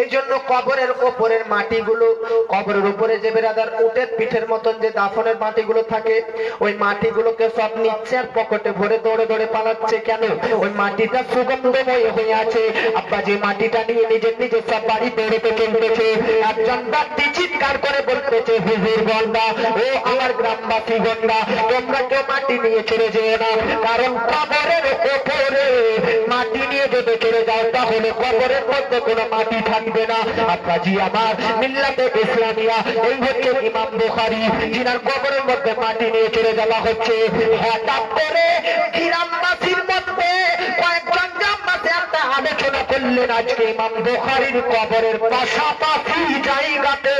এই জন্য কবরের উপরের মাটিগুলো, কবরের উপরে যে বেরাদার উটের পিঠের মতন যে দাফনের মাটিগুলো থাকে, ওই মাটিগুলোকে সব নিচ্ছে আর পকেটে ভরে দৌড়ে দৌড়ে পালাচ্ছে। কেন? ওই মাটিটা সুগন্ধময় হয়ে আছে। আব্বা যে মাটিটা নিয়ে নিজের সব বাড়ি দৌড়েতে চলতেছে। একজন ব্যক্তি চিৎকার করে বলতেছে, হুজুর গন্ডা ও আমার গ্রামবাসী গন্ডা, তোমরা কেউ মাটি নিয়ে চলে যেও না, কারণ কবরের উপরে মাটি নিয়ে যদি চলে যাও তাহলে কবরের মধ্যে কোনো মাটি থাকবে না। আব্বাজি আমার মিল্লাতে ইসলামিয়া এই হচ্ছে ইমাম বুখারী, যিনার কবরের মধ্যে মাটি নিয়ে চলে যাওয়া হচ্ছে। হঠাৎ করে গ্রামবাসীর মধ্যে কয়েকজন গ্রামবাসী একটা আলোচনা করলেন, আজকে ইমাম বুখারীর কবরের পাশাপাশি জায়গাতে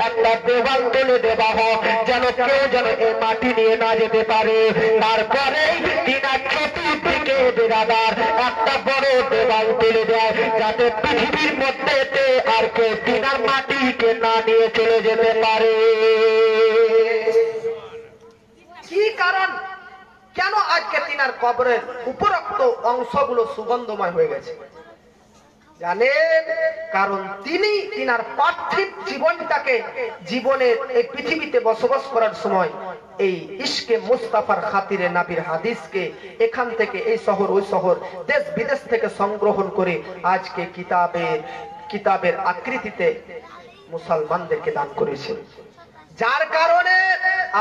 একটা দেওয়াল তুলে দেওয়া হোক, যেন কেউ যেন এই মাটি নিয়ে না যেতে পারে। তারপরে তিনার চতুর্দিকে বেরাদার একটা বড় দেওয়াল তুলে দেয়, যাতে পৃথিবীর মধ্যে আর কেউ তিনার মাটিকে না নিয়ে চলে যেতে পারে। কি কারণ, কেন আজকে তিনার কবরের উপরোক্ত অংশগুলো সুগন্ধময় হয়ে গেছে? জানেন, কারণ তিনি তিনার পার্থিব জীবনটাকে জীবনের এই পৃথিবীতে বসবাস করার সময় এই ইশকে মুস্তাফার খাতিরে নবীর হাদিসকে এখান থেকে এই শহর ওই শহর দেশ বিদেশ থেকে সংগ্রহণ করে আজকে কিতাবের আকৃতিতে মুসলমানদেরকে দান করেছে, যার কারণে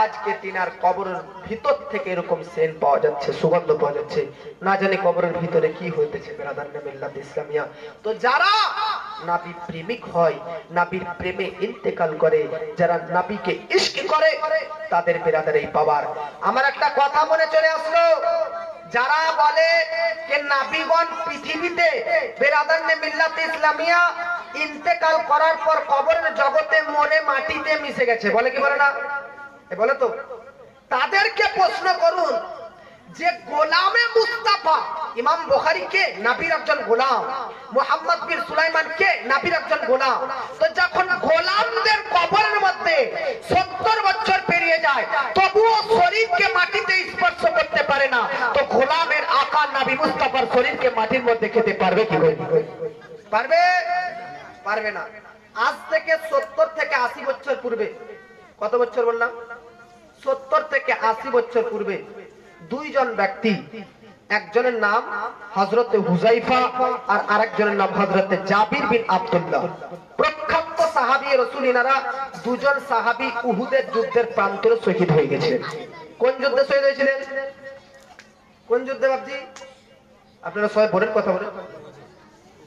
আজকে তিনার কবরের ভিতর থেকে এরকম সেন্ট পাওয়া যাচ্ছে, সুগন্ধ পাওয়া যাচ্ছে। না জানি কবরের ভিতরে কি হইতেছে বেরাদার মিল্লাত ইসলামিয়া। তো যারা নবী প্রেমিক হয়, নবীর প্রেমে ইন্তেকাল করে, যারা নবীকে ইশক করে, তাদের বেরাদার এই পাওয়ার। আমার একটা কথা মনে চলে আসলো, যারা বলে যে নবীগণ পৃথিবীতে বেরাদার মিল্লাত ইসলামিয়া ইন্তেকাল করার পর কবরের জগতে মরে মাটিতে মিশে গেছে, বলে কি বলে না? বলে তো। তাদেরকে প্রশ্ন করুন যে গোলামে মুস্তাফা ইমাম বুখারী কে? নবীর একজন গোলাম। মুহাম্মদ বিন সুলাইমান কে? নবীর একজন গোলাম। তো যখন গোলামদের কবরের মধ্যে 70 বছর পেরিয়ে যায় তবুও শরীরকে মাটিতে স্পর্শ করতে পারে না, তো গোলামের আকা নবী মুস্তাফার শরীরকে মাটির মধ্যে খেতে পারবে কি করে? পারবে? পারবে না। আজ থেকে 70 থেকে 80 বছর পূর্বে, কত বছর বললাম? 70 থেকে 80 বছর পূর্বে দুইজন ব্যক্তি, একজনের নাম হযরত হুযায়ফা আর আরেকজনের নাম হযরত জাবির বিন আব্দুল্লাহ, প্রখ্যাত সাহাবী রাসূল। ইনারা দুজন সাহাবী উহুদের যুদ্ধের প্রান্তরে শহীদ হয়ে গেছিলেন। কোন যুদ্ধে শহীদ হয়েছিলেন? কোন যুদ্ধে বাপজি? আপনারা সবাই বলেন, কথা বলেন।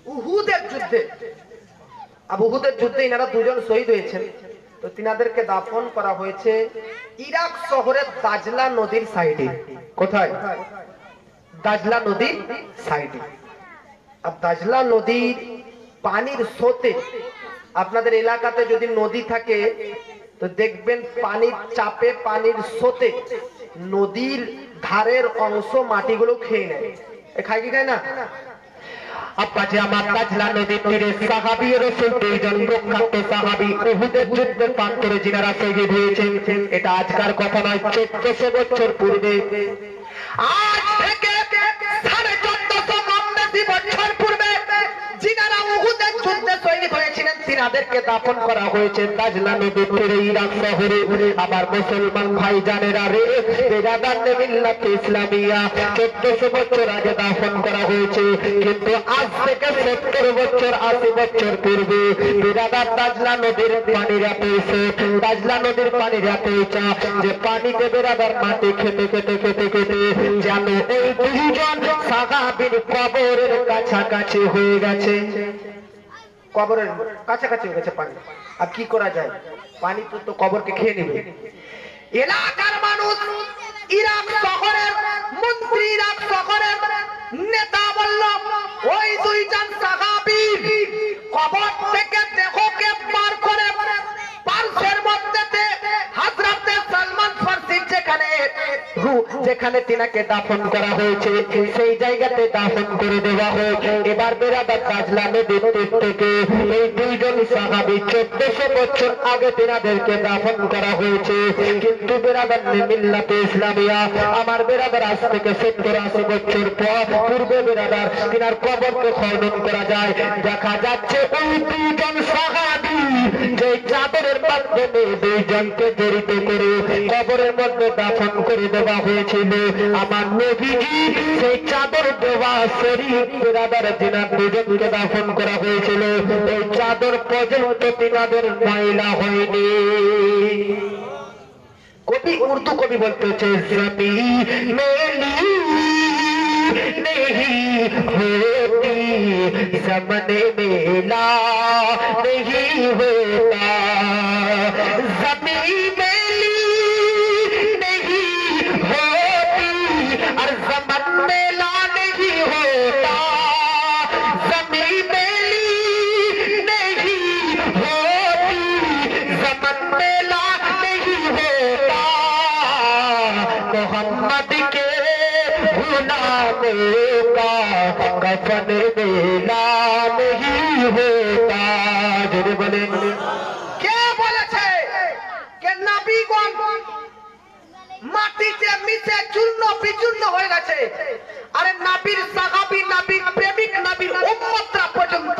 উহুদের যুদ্ধে। উহুদের যুদ্ধে ইনারা দুজন শহীদ হয়েছেন। তো তিনাদেরকে দাফন করা হয়েছে ইরাক শহরের দাজলা নদীর সাইডে। কোথায়? দাজলা নদীর সাইডে। আর দাজলা নদীর পানির স্রোতে, আপনাদের এলাকাতে যদি নদী থাকে তো দেখবেন পানির চাপে, পানির স্রোতে নদীর ধারের অংশ মাটিগুলো খেয়ে নেয়। খায় কি খায় না? আব্বাজি আমার দাজলা নদীর তীরে সাহাবী রাসূল দুইজন প্রখ্যাত সাহাবী উহুদের যুদ্ধে প্রান্তরে যিনারা শহীদ হয়েছেন। এটা আজকার কথা নয়, 1400 বছর পূর্বে, আজ থেকে 1450 বছর পূর্বে যিনারা উহুদের যুদ্ধে শহীদ হয়েছিলেন তিনাদেরকে দাফন করা হয়েছে দাজলা নদীর তীরে ইরাক শহরে। আমার মুসলমান ভাই জানেরা রে, বেরাদার মিল্লাত ইসলামিয়া 1400 বছর আগে দাফন করা হয়েছে, কিন্তু আজ থেকে 70 বছর 80 বছর পূর্বে বেরাদার দাজলা নদীর পানির এত স্রোত, দাজলা নদীর পানির এত উঁচা যে পানিতে বেরাদার মাটি খেতে খেতে খেতে খেতে যেন এই দুইজন সাহাবীর কবরের কাছাকাছি হয়ে গেছে। কবরের কাছাকাছি হয়ে গেছে পানি। আর কি করা যায়? পানি তো কবরকে খেয়ে নেবে। এলাকার মানুষ, ইরাক শহরের মন্ত্রী, ইরাক শহরের নেতা বলল, ওই দুইজন সাহাবী কবর থেকে দেহকে বার করে পার্শ্বের মধ্যে হযরতে সালমান ফারসির যেখানে তিনাকে দাফন করা হয়েছে সেই জায়গাতে দাফন করে দেওয়া হোক। এবার বেরাদার দাজলা নদীর তীর থেকে এই দুইজন সাহাবী 1400 বছর আগে তিনাদেরকে দাফন করা হয়েছে, কিন্তু বেরাদার মিল্লাতে ইসলামিয়া আমার বেরাদার আজ থেকে 70-80 বছর পূর্বে বেরাদার তিনার কবরকে খনন করা যায়। দেখা যাচ্ছে ওই দুইজন সাহাবী যে চাদরের মাধ্যমে দুইজনকে জড়িত করে কবরের মধ্যে দাফন করে দেওয়া হয়েছিল, আমার নবীজি সেই চাদর দেওয়া শরীর বেরাদার তিনার দুজনকে দাফন করা হয়েছিল, এই চাদর পর্যন্ত তিনাদের ময়লা হয়নি। কবি, উর্দু কবি বলতে হচ্ছে জমি মেলি नहीं होती ज़माने मेला नहीं होता, ज़मीन मेली नहीं होती और ज़मान मेला नहीं होता, ज़मीन मेली नहीं होती ज़मान मेला नहीं होता, मोहम्मद के का कफन मेला नहीं होता। जरे बोले কে বলেছে যে নবীগণ মাটিতে মিশে চূর্ণ বিচূর্ণ হয়ে গেছে আরে নবীর সাহাবী, নবীর প্রেমিক, নবীর উম্মতরা পর্যন্ত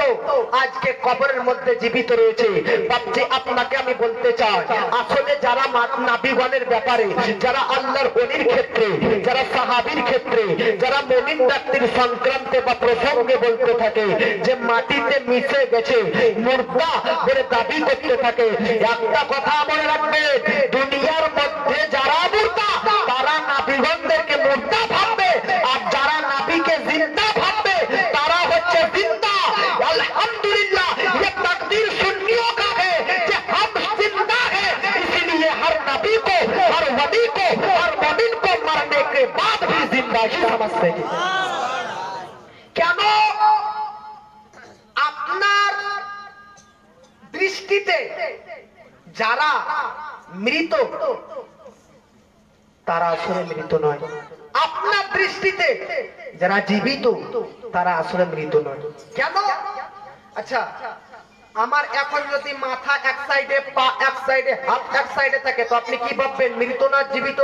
আজকে কবরের মধ্যে জীবিত রয়েছে। বাপজি আপনাকে আমি বলতে চাই, আসলে যারা নবীগণের ব্যাপারে, যারা আল্লাহর ওলির ক্ষেত্রে, যারা সাহাবীর ক্ষেত্রে, যারা মুমিন ব্যক্তির সংক্রান্তে বা প্রসঙ্গে বলতে থাকে যে মাটিতে মিশে গেছে, মুর্দা বলে দাবি করতে থাকে, একটা কথা মনে রাখবে, দুনিয়ার মধ্যে যারা মুর্দা তারা নবীগণদেরকে মুর্দা ভাববে, আর যারা নবীকে জিন্দা ভাববে তারা হচ্ছে জিন্দা। আলহামদুলিল্লাহ, ये तकदीर सुन्नियों का है कि हम जिंदा है, इसलिए हर नबी को, हर वली को, हर मोमिन को मरने के बाद भी जिंदा ही समझते हैं। কেন? আপনার দৃষ্টিতে যারা মৃত তারা আসলে মৃত নয়, আপনার দৃষ্টিতে যারা জীবিত তারা আসলে মৃত নয়। কেন? আচ্ছা, আমার এখন যদি মাথা এক সাইডে, পা এক সাইডে, হাত এক সাইডে থাকে তো আপনি কি ভাববেন, মৃত না জীবিত?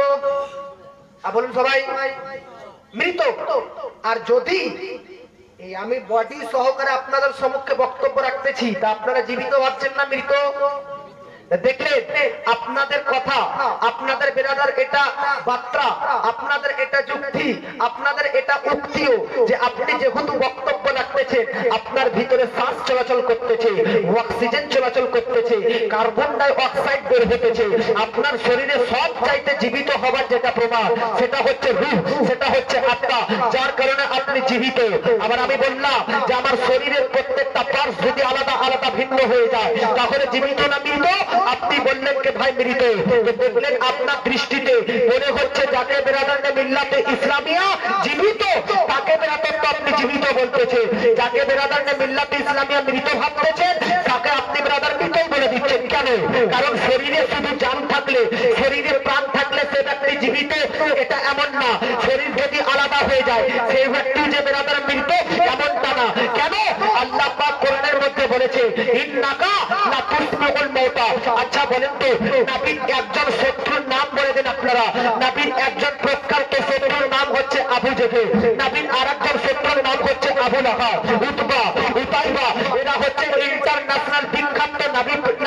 বলুন সবাই, মৃত। আর যদি এই আমি বডি সহকারে আপনাদের সম্মুখে বক্তব্য রাখতেছি তা আপনারা জীবিত ভাবছেন না মৃত? দেখলেন আপনাদের কথা, আপনাদের বেরাদার এটা বার্তা, আপনাদের এটা যুক্তি, আপনাদের এটা উক্তিও যে আপনি যেহেতু বক্তব্য রাখতেছেন আপনার ভিতরে শ্বাস চলাচল করতেছে, অক্সিজেন চলাচল করতেছে, কার্বন ডাই অক্সাইড বের হতেছে, আপনার শরীরে সব চাইতে জীবিত হবার যেটা প্রমাণ সেটা হচ্ছে রূহ, সেটা হচ্ছে আত্মা, যার কারণে আপনি জীবিত। আবার আমি বললাম যে আমার শরীরের প্রত্যেকটা পার্টস যদি আলাদা আলাদা ভিন্ন হয়ে যায় তাহলে জীবিত না মৃত? আপনি বললেন কে ভাই মৃত। দেখলেন আপনার দৃষ্টিতে মনে হচ্ছে যাকে বেরাদার মিল্লাতে ইসলামিয়া জীবিত তাকে বেরাদার তো আপনি জীবিত বলতেছে, যাকে বেরাদার মিল্লাতে ইসলামিয়া মৃত ভাবতেছেন তাকে আপনি বেরাদার মৃতই বলে দিচ্ছেন। কেন? কারণ শরীরে শুধু জান থাকলে, শরীরে প্রাণ থাকলে সে ব্যক্তি জীবিত এটা এমন না, শরীর যদি আলাদা হয়ে যায় সেই ব্যক্তি যে বেরাদার মৃত এমনটা না। কেন? আল্লাহ পাক কোরআনের মধ্যে বলেছে ইন্নাকা লা তুসমিউল মাউতা। আচ্ছা বলেন তো নবীর একজন শত্রুর নাম বলে দেন আপনারা। নবীর একজন প্রখ্যাত শত্রুর নাম হচ্ছে আবু জেহেল, নবীর আরেকজন শত্রুর নাম হচ্ছে আবু লাহাব, উতবা, উতাইবা, এরা হচ্ছে ইন্টারন্যাশনাল বিখ্যাত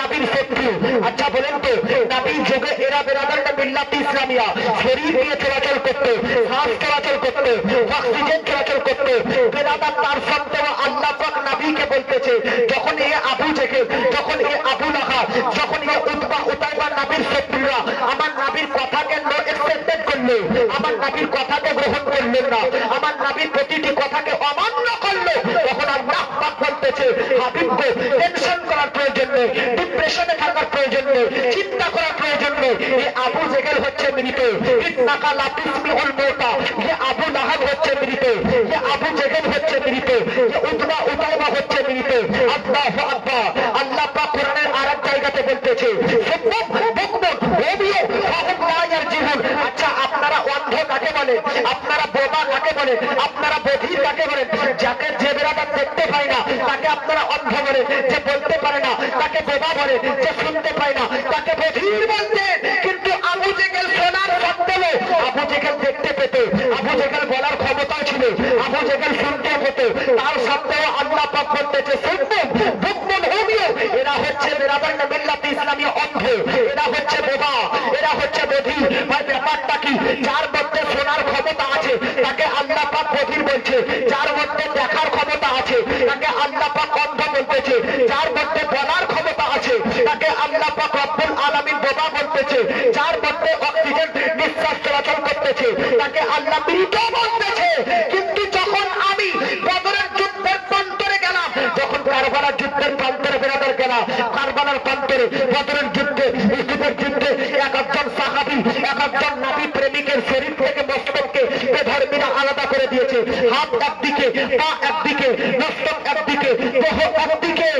নবীর শত্রু। আচ্ছা বলেন তো নবীর যুগে এরা বেরাদার মিল্লাত ইসলামিয়া শরীর দিয়ে চলাচল করতে, শ্বাস চলাচল করতে, অক্সিজেন চলাচল করতে, বেরাদার তার সত্ত্বেও আল্লাহ পাক নবীকে বলতেছে যখন এ আবু জেহেল, যখন এ আবু লাহাব, যখন এ উতবা, উতাইবা নবীর শত্রুরা আমার নবীর কথাকে নো একসেপ্টেড করলো, আমার নবীর কথাকে গ্রহণ করলেন না, আমার নবীর প্রতিটি কথাকে অমান্য করলো, তখন আল্লাহ পাক বলতেছে হাবিবকে টেনশন করার প্রয়োজন নেই, ডিপ্রেশনে থাকার প্রয়োজন নেই, চিন্তা করার প্রয়োজন নেই। এই আবু জেহেল হচ্ছে মৃত, ইন্নাকা লা তুসমিউল মাউতা, এই আবু লাহাব হচ্ছে মৃত, এই আবু জেহেল হচ্ছে মৃত, এই উতবা, উতাইবা হচ্ছে মৃত। আল্লাহু আকবার। আল্লাহ পাক কোরআনের আরেক জায়গাতে বলতেছে সুবহান বুকমুন ওবিও ফাহুম লা ইয়ারজিউন। আচ্ছা আপনারা অন্ধ কাকে বলে, আপনারা বোবা কাকে বলে, আপনারা বধির কাকে বলেন? যাকে যে বেরাদার দেখতে পায় না তাকে আপনারা অন্ধ বলে, যে বলতে পারে না তাকে বোবা বলে, যে শুনতে পায় না তাকে বধির বলতেন। কিন্তু আবু জেহেল শোনার সত্ত্বেও, আবু জেহেল দেখতে পেত, আবু জেহেল বলার ক্ষমতাও ছিল, আবু জেহেল শুনতে পেত, তার সত্ত্বেও আল্লাহ পাক বলতেছে সুবহান বুকমুন ওবিও, এরা হচ্ছে বেরাদার মিল্লাত ইসলামিয়া অন্ধ, এরা হচ্ছে বোবা, এরা হচ্ছে বধির। ভাই ব্যাপারটা কি? যার মধ্যে শোনার ক্ষমতা আছে তাকে আল্লাহ পাক বধির বলছে, যার মধ্যে দেখার ক্ষমতা আছে তাকে আল্লাহ পাক অন্ধ বলতেছে, যার মধ্যে বলার ক্ষমতা আছে তাকে আল্লাহ পাক রব্বুল আলামিন বোবা বলতেছে, যার মধ্যে অক্সিজেন নিঃশ্বাস চলাচল করতেছে তাকে আল্লাহ মৃত বলতেছে। কিন্তু যখন আমি বদরের যুদ্ধের প্রান্তরে গেলাম, যখন কারবালার যুদ্ধের প্রান্তরে বেরাদার গেলাম, কারবালার প্রান্তরে বদরের যুদ্ধে, উহুদের যুদ্ধে এক একজন সাহাবী, এক একজন নবী প্রেমিকের শরীর থেকে মস্তককে বেধর্মীরা আলাদা করে দিয়েছে। হাত একদিকে, পা একদিকে, মস্তক একদিকে, দেহ একদিকে।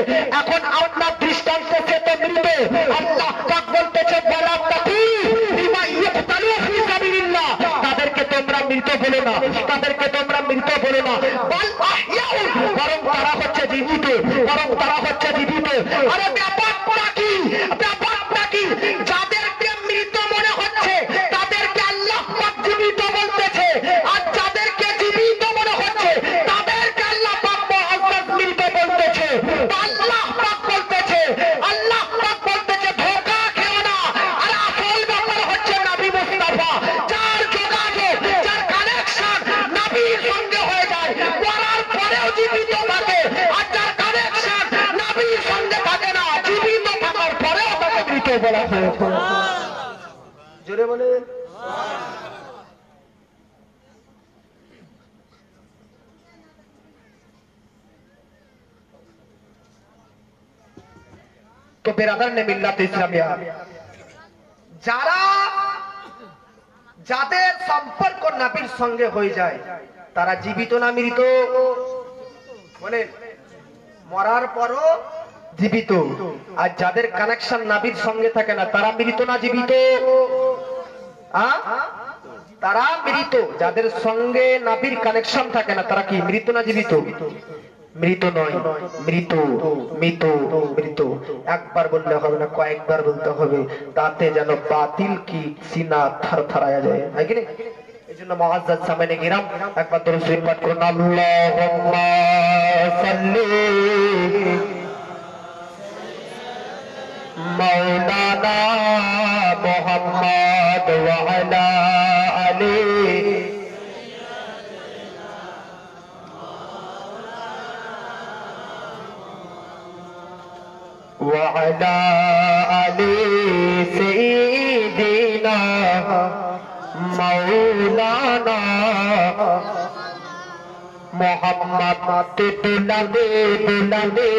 এখন আপনার দৃষ্টান্তে সে তো মৃত। আল্লাহ পাক বলতেছে বলা তাকি বিমা ইয়কতালু ফি সাবিলিল্লাহ, তাদেরকে তোমরা মৃত বলো না, তাদেরকে তোমরা মৃত বলো না, বল আহইয়াউন, বরং তারা হচ্ছে জীবিত, বরং তারা হচ্ছে জীবিত। আরে ব্যাপারটা কি? ব্যাপারটা কি? যাদেরকে মৃত মনে হচ্ছে তাদেরকে আল্লাহ পাক জীবিত বলতেছে, আর যাদেরকে জীবিত মৃত বলা হয়েছে। জোরে বলে তো বেরাদার নে মিল্লাত ইসলামিয়া, যাদের সম্পর্ক নবীর সঙ্গে হয়ে যায় তারা জীবিত না মৃত? বলে মরার পরও জীবিত। আর যাদের কানেকশন নবীর সঙ্গে থাকে না তারা মৃত না জীবিত? তারা মৃত। যাদের সঙ্গে নবীর কানেকশন থাকে না তারা কি মৃত না জীবিত? মৃত নয়, মৃত মৃত মৃত। একবার বললে হবে না, কয়েকবার বলতে হবে, তাতে যেন বাতিল কি সিনা থারথারায়া যায়। হয় কি না? এই জন্য মুআজ্জাজ সামনে গিরাম একবার দরুদ শরীফ পাঠ করুন। আল্লাহুম্মা সাল্লি মাওলানা মুহাম্মদ ওয়া আলা আলি وعلى آل سيدنا مولانا محمد دلندے دلندے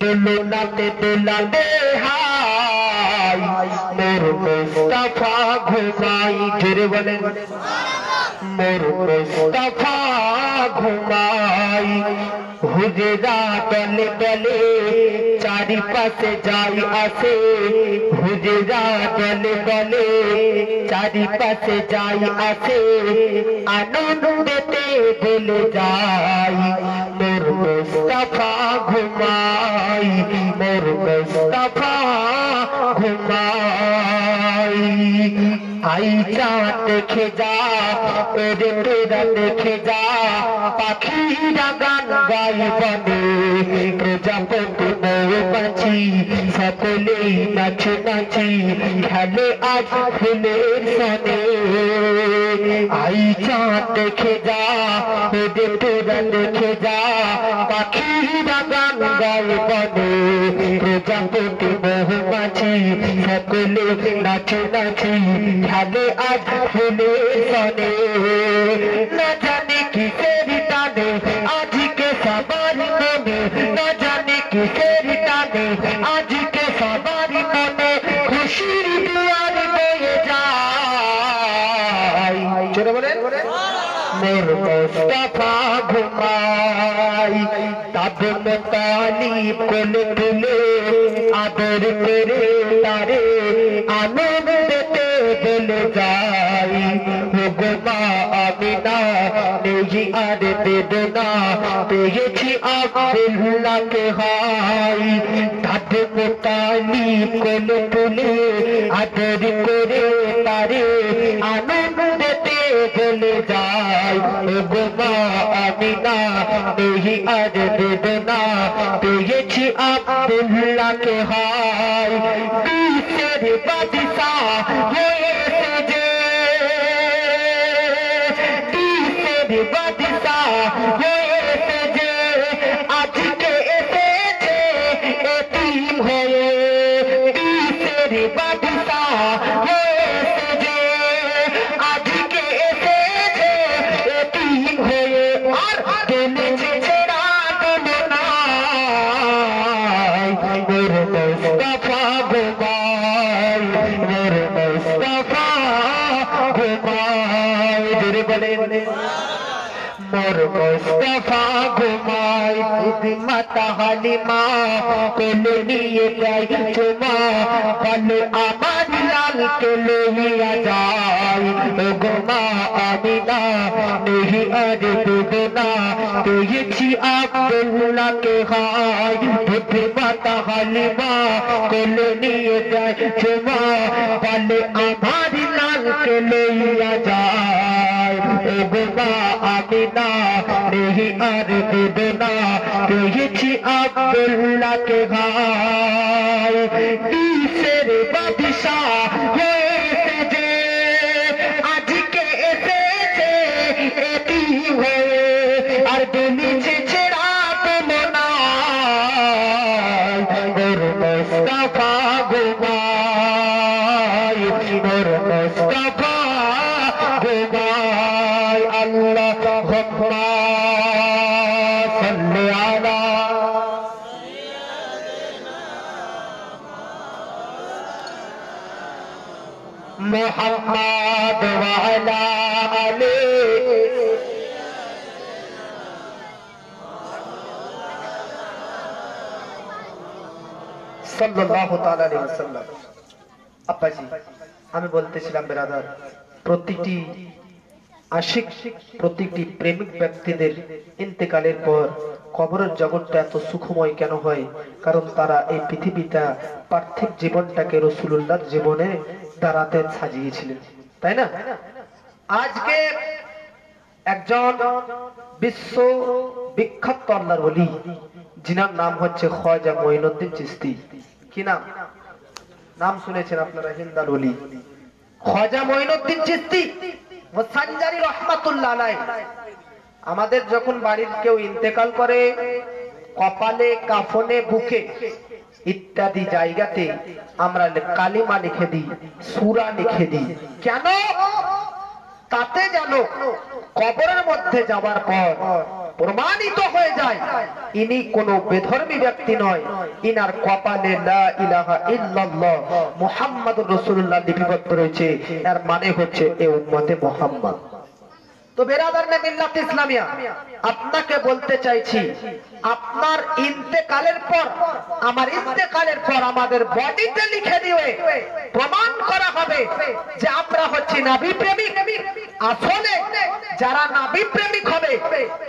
دلندے دلندے ہائے مور مصطفیٰ گھمائی جرے بولے مور مصطفیٰ گھمائی হুজরা দলে দলে চারিপাশে যাই আসে, হুজরা দলে দলে চারিপাশে যাই আসে, আনন্দেতে বলে যাই মোর মুস্তাফা ঘুমাই, মোর মুস্তাফা ঘুমাই। আই চাঁদ দেখে যা ওরে তোরা দেখে যা, পাখিরা গান গাই বনে, প্রজাপতি মৌমাছি সকলেই নাচে নাচি খেলে আজ ফুলের সনে। আই চাঁদ দেখে যা ওরে তোরা দেখে যা, পাখিরা গান গাই বনে, প্রজাপতি মৌমাছি সকলে নাচে নাচি খেলে আজ ফুলের সনে। না জানি কিসের টানে আজকে সবার মনে, না জানি কিসের টানে আজকে সবার মনে, খুশির দুয়ার বয়ে যায়। চলে বলেন মোর মুস্তাফা ঘুমাই, তাবে মুতালিব কোলে তুলে আদর করে তারে আনন্দেতে বলে যাই। ওগো মা আমিনা নেই আর বেদনা, পেয়েছি আব্দুল্লাহকে হাই। তাবে মুতালিব কোলে তুলে আদর করে তারে আনন্দেতে বলে যাই। ওগো মা আমিনা নেই আর বেদনা, পেয়েছি আব্দুল্লাহকে হাই। বিশ্বের বাদশাহ হয়েছে যে, বিশ্বের বাদশাহ হয়েছে যে, আজকে এসেছে এতিম হয়ে। বিশ্বের বাদশাহ হয়েছে যে, আজকে এসেছে এতিম হয়ে। আর চলেছে ছেড়া তুলনায় মোর মুস্তাফা ঘুমাই, মোর মুস্তাফা ঘুমাই। জোরে বলেন মোর মুস্তাফা ঘুমাই। মাতা হালিমা কোলে নিয়ে যাই চুমা, বলে আমার লালকে লইয়া যাই। ওগো মা আমিনা নেই আর বেদনা, পেয়েছি আব্দুল্লাহকে হাই। মাতা হালিমা কোলে নিয়ে যাই চুমা, বলে আমার লালকে লইয়া যাই। ওগো মা আমিনা নেই আর বেদনা, পেয়েছি আব্দুল্লাহকে হাই। বিশ্বের বাদশাহ হয়েছে যে, আজকে এসেছে এতিম হয়ে। আর দুনিছে ছেড়া তুলনায় মোর মুস্তাফা ঘুমাই, মুহাম্মাদ ওয়া আলা আলি সাল্লাল্লাহু তাআলা আলাইহি ওয়াসাল্লাম। আব্বাজি, আমি বলতেছিলাম বেরাদার, প্রতিটি আশিক, প্রতিটি প্রেমিক ব্যক্তিদের ইন্তেকালের পর কবরের জগৎটা এত সুখময় কেন হয়? কারণ তারা এই পৃথিবীটা, পার্থিব জীবনটাকে রাসূলুল্লাহর জীবনে দাঁড়াতে সাজিয়েছিলেন, তাই না? আজকে একজন বিশ্ব বিখ্যাত আল্লাহর ওলি, যিনার নাম হচ্ছে খাজা মঈনুদ্দিন চিশতি। কি নাম? নাম শুনেছেন আপনারা, হিন্দাল ওলি খাজা মঈনুদ্দিন চিশতি মুসানজারি রহমাতুল্লাহ আলাইহি। আমাদের যখন বাড়ির কেউ ইন্তেকাল করে, কপালে, কাফনে, বুকে ইত্যাদি জায়গাতে আমরা কালিমা লিখে দিই, সূরা লিখে দিই। কেন? তাতে যেন কবরের মধ্যে যাওয়ার পর প্রমাণিত হয়ে যায় ইনি কোনো বেধর্মী ব্যক্তি নয়, ইনার কপালে লা ইলাহা ইল্লাল্লাহ মুহাম্মাদুর রাসূলুল্লাহ লিপিবদ্ধ রয়েছে। এর মানে হচ্ছে এ উম্মতে মুহাম্মদ। তো বেরাদারনে মিল্লাত ইসলামিয়া, আপনাকে বলতে চাইছি, আপনার ইন্তেকালের পর, আমার ইন্তেকালের পর আমাদের বডিতে লিখে দিয়ে প্রমাণ করা হবে যে আমরা হচ্ছি নবী প্রেমিক। আসলে যারা নবী প্রেমিক হবে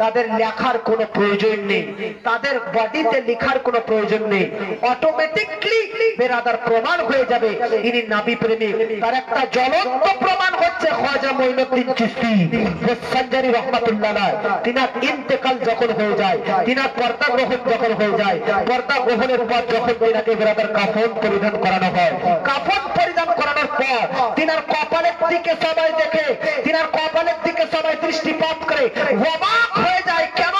তাদের লেখার কোনো প্রয়োজন নেই, তাদের বডিতে লেখার কোনো প্রয়োজন নেই, অটোমেটিকলি বেরাদার প্রমাণ হয়ে যাবে ইনি নবী প্রেমিক। তার একটা জ্বলন্ত প্রমাণ হচ্ছে খাজা মঈনুদ্দিন চিশতি মুসানজারি রহমাতুল্লাহ আলাইহি। তিনার ইন্তেকাল যখন হয়ে যায়, তিনার পর্দা গ্রহণ যখন হয়ে যায়, পর্দা গ্রহণের পর যখন তিনাকে বেরাদার কাফন পরিধান করানো হয়, কাফন পরিধান করানোর পর তিনার কপালের দিকে সবাই দেখে, তিনার কপালের দিকে সবাই দৃষ্টিপাত করে অবাক হয়ে যায়। কেন?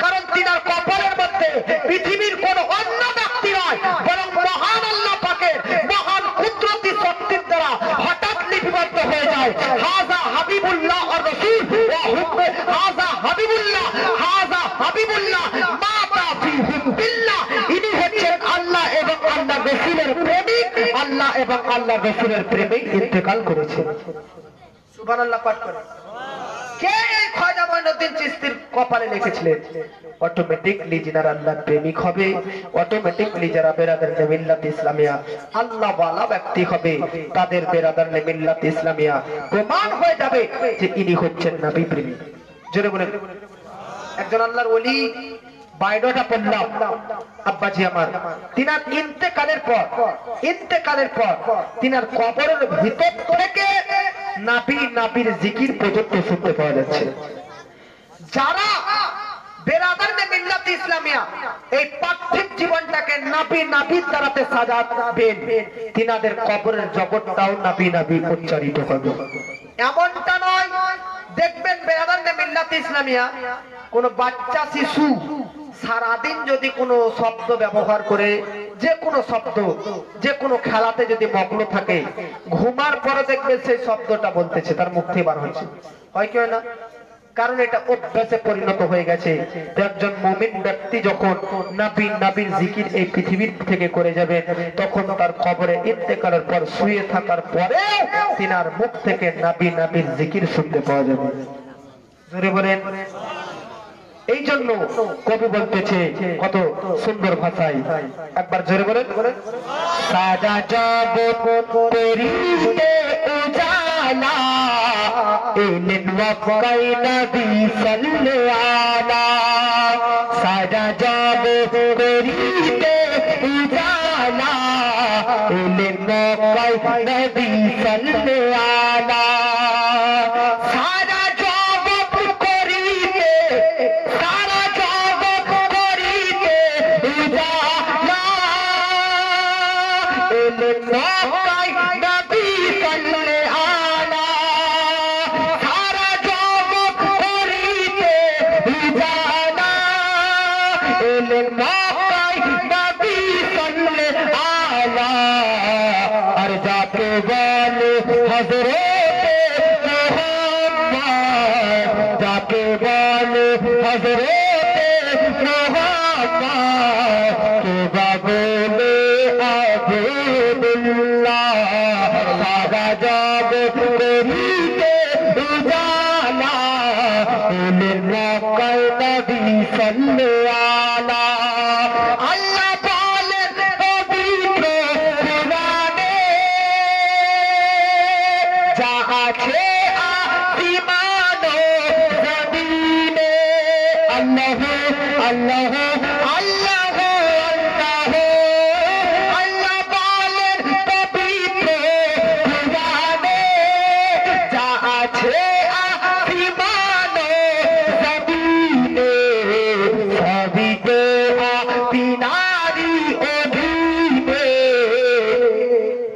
কারণ তিনার কপালের মধ্যে পৃথিবীর কোন অন্য ব্যক্তি নয়, বরং মহান আল্লাহ পাকের মহান কুদরতি শক্তির দ্বারা হঠাৎ লিপিবদ্ধ হয়ে যায়, হাযা হাবিবুল্লাহ আর রাসূল ওয়া হুব্বে হাযা হাবিবুল্লাহ, হাযা হাবিবুল্লাহ মাতা ফি হুব্বিল্লাহ। ইনি হচ্ছেন আল্লাহ এবং আল্লাহর রাসূলের প্রেমিক, আল্লাহ এবং আল্লাহর রাসূলের প্রেমিক ইন্তেকাল করেছেন। সুবহানাল্লাহ পাঠ করেন। কে এই খাজা মঈনুদ্দিন চিশতির কপালে লিখেছিলেন? অটোমেটিকলি যারা আল্লাহর প্রেমিক হবে, অটোমেটিকলি যারা বেরাদারনে মিল্লাত ইসলামিয়া আল্লাহ ওয়ালা ব্যক্তি হবে, তাদের বেরাদারনে মিল্লাত ইসলামিয়া প্রমাণ হয়ে যাবে যে ইনি হচ্ছেন নবী প্রেমিক। জোরে বলেন। একজন আল্লাহর ওলি বায়োডাটা পড়লাম আব্বাজি আমার, তিনার ইন্তেকালের পর তিনার কবরের ভিতর থেকে নাবির জিকির পর্যন্ত শুনতে পাওয়া যাচ্ছে। যারা বেরাদারনে মিল্লাত ইসলামিয়া এই পার্থিব জীবনটাকে নাবির দ্বারাতে সাজাবেন, তিনাদের কবরের জগৎটাও নাবি উচ্চারিত হবে। এমনটা নয়, দেখবেন বেরাদারনে মিল্লাত ইসলামিয়া কোন বাচ্চা শিশু সারাদিন যদি কোনো শব্দ ব্যবহার করে, যে কোনো শব্দ, যে কোনো খেলাতে যদি মগ্ন থাকে, ঘুমার পরে দেখবে সেই শব্দটা বলতেছে, তার মুখ থেকে বার হয়েছে, হয় কি হয় না? কারণ এটা অভ্যাসে পরিণত হয়ে গেছে। একজন মুমিন ব্যক্তি যখন নাবির জিকির এই পৃথিবীর থেকে করে যাবে, তখন তার কবরে ইন্তেকালের পর শুয়ে থাকার পরে তিনার মুখ থেকে নাবির জিকির শুনতে পাওয়া যাবে। জোরে বলেন। এই জন্য কবি বলতেছে কত সুন্দর ভাষায়, একবার জোরে বলেন। সাদা জগৎ করিতে উজালা, ইলম ওয়াকাই নবী সাল্লাল্লাহু আলা। সাদা জগৎ করিতে উজালা, ইলম ওয়াকাই নবী সাল্লাল্লাহু আলা। আলা সারা জগৎ করিতে উজালা এলেন মক্কায় নবী সাল্লাল্লাহু আলা আল্লাহ বলেন পবিত্র কুরআনে যা আছে আসমান ও জমিনে আল্লাহু আল্লাহু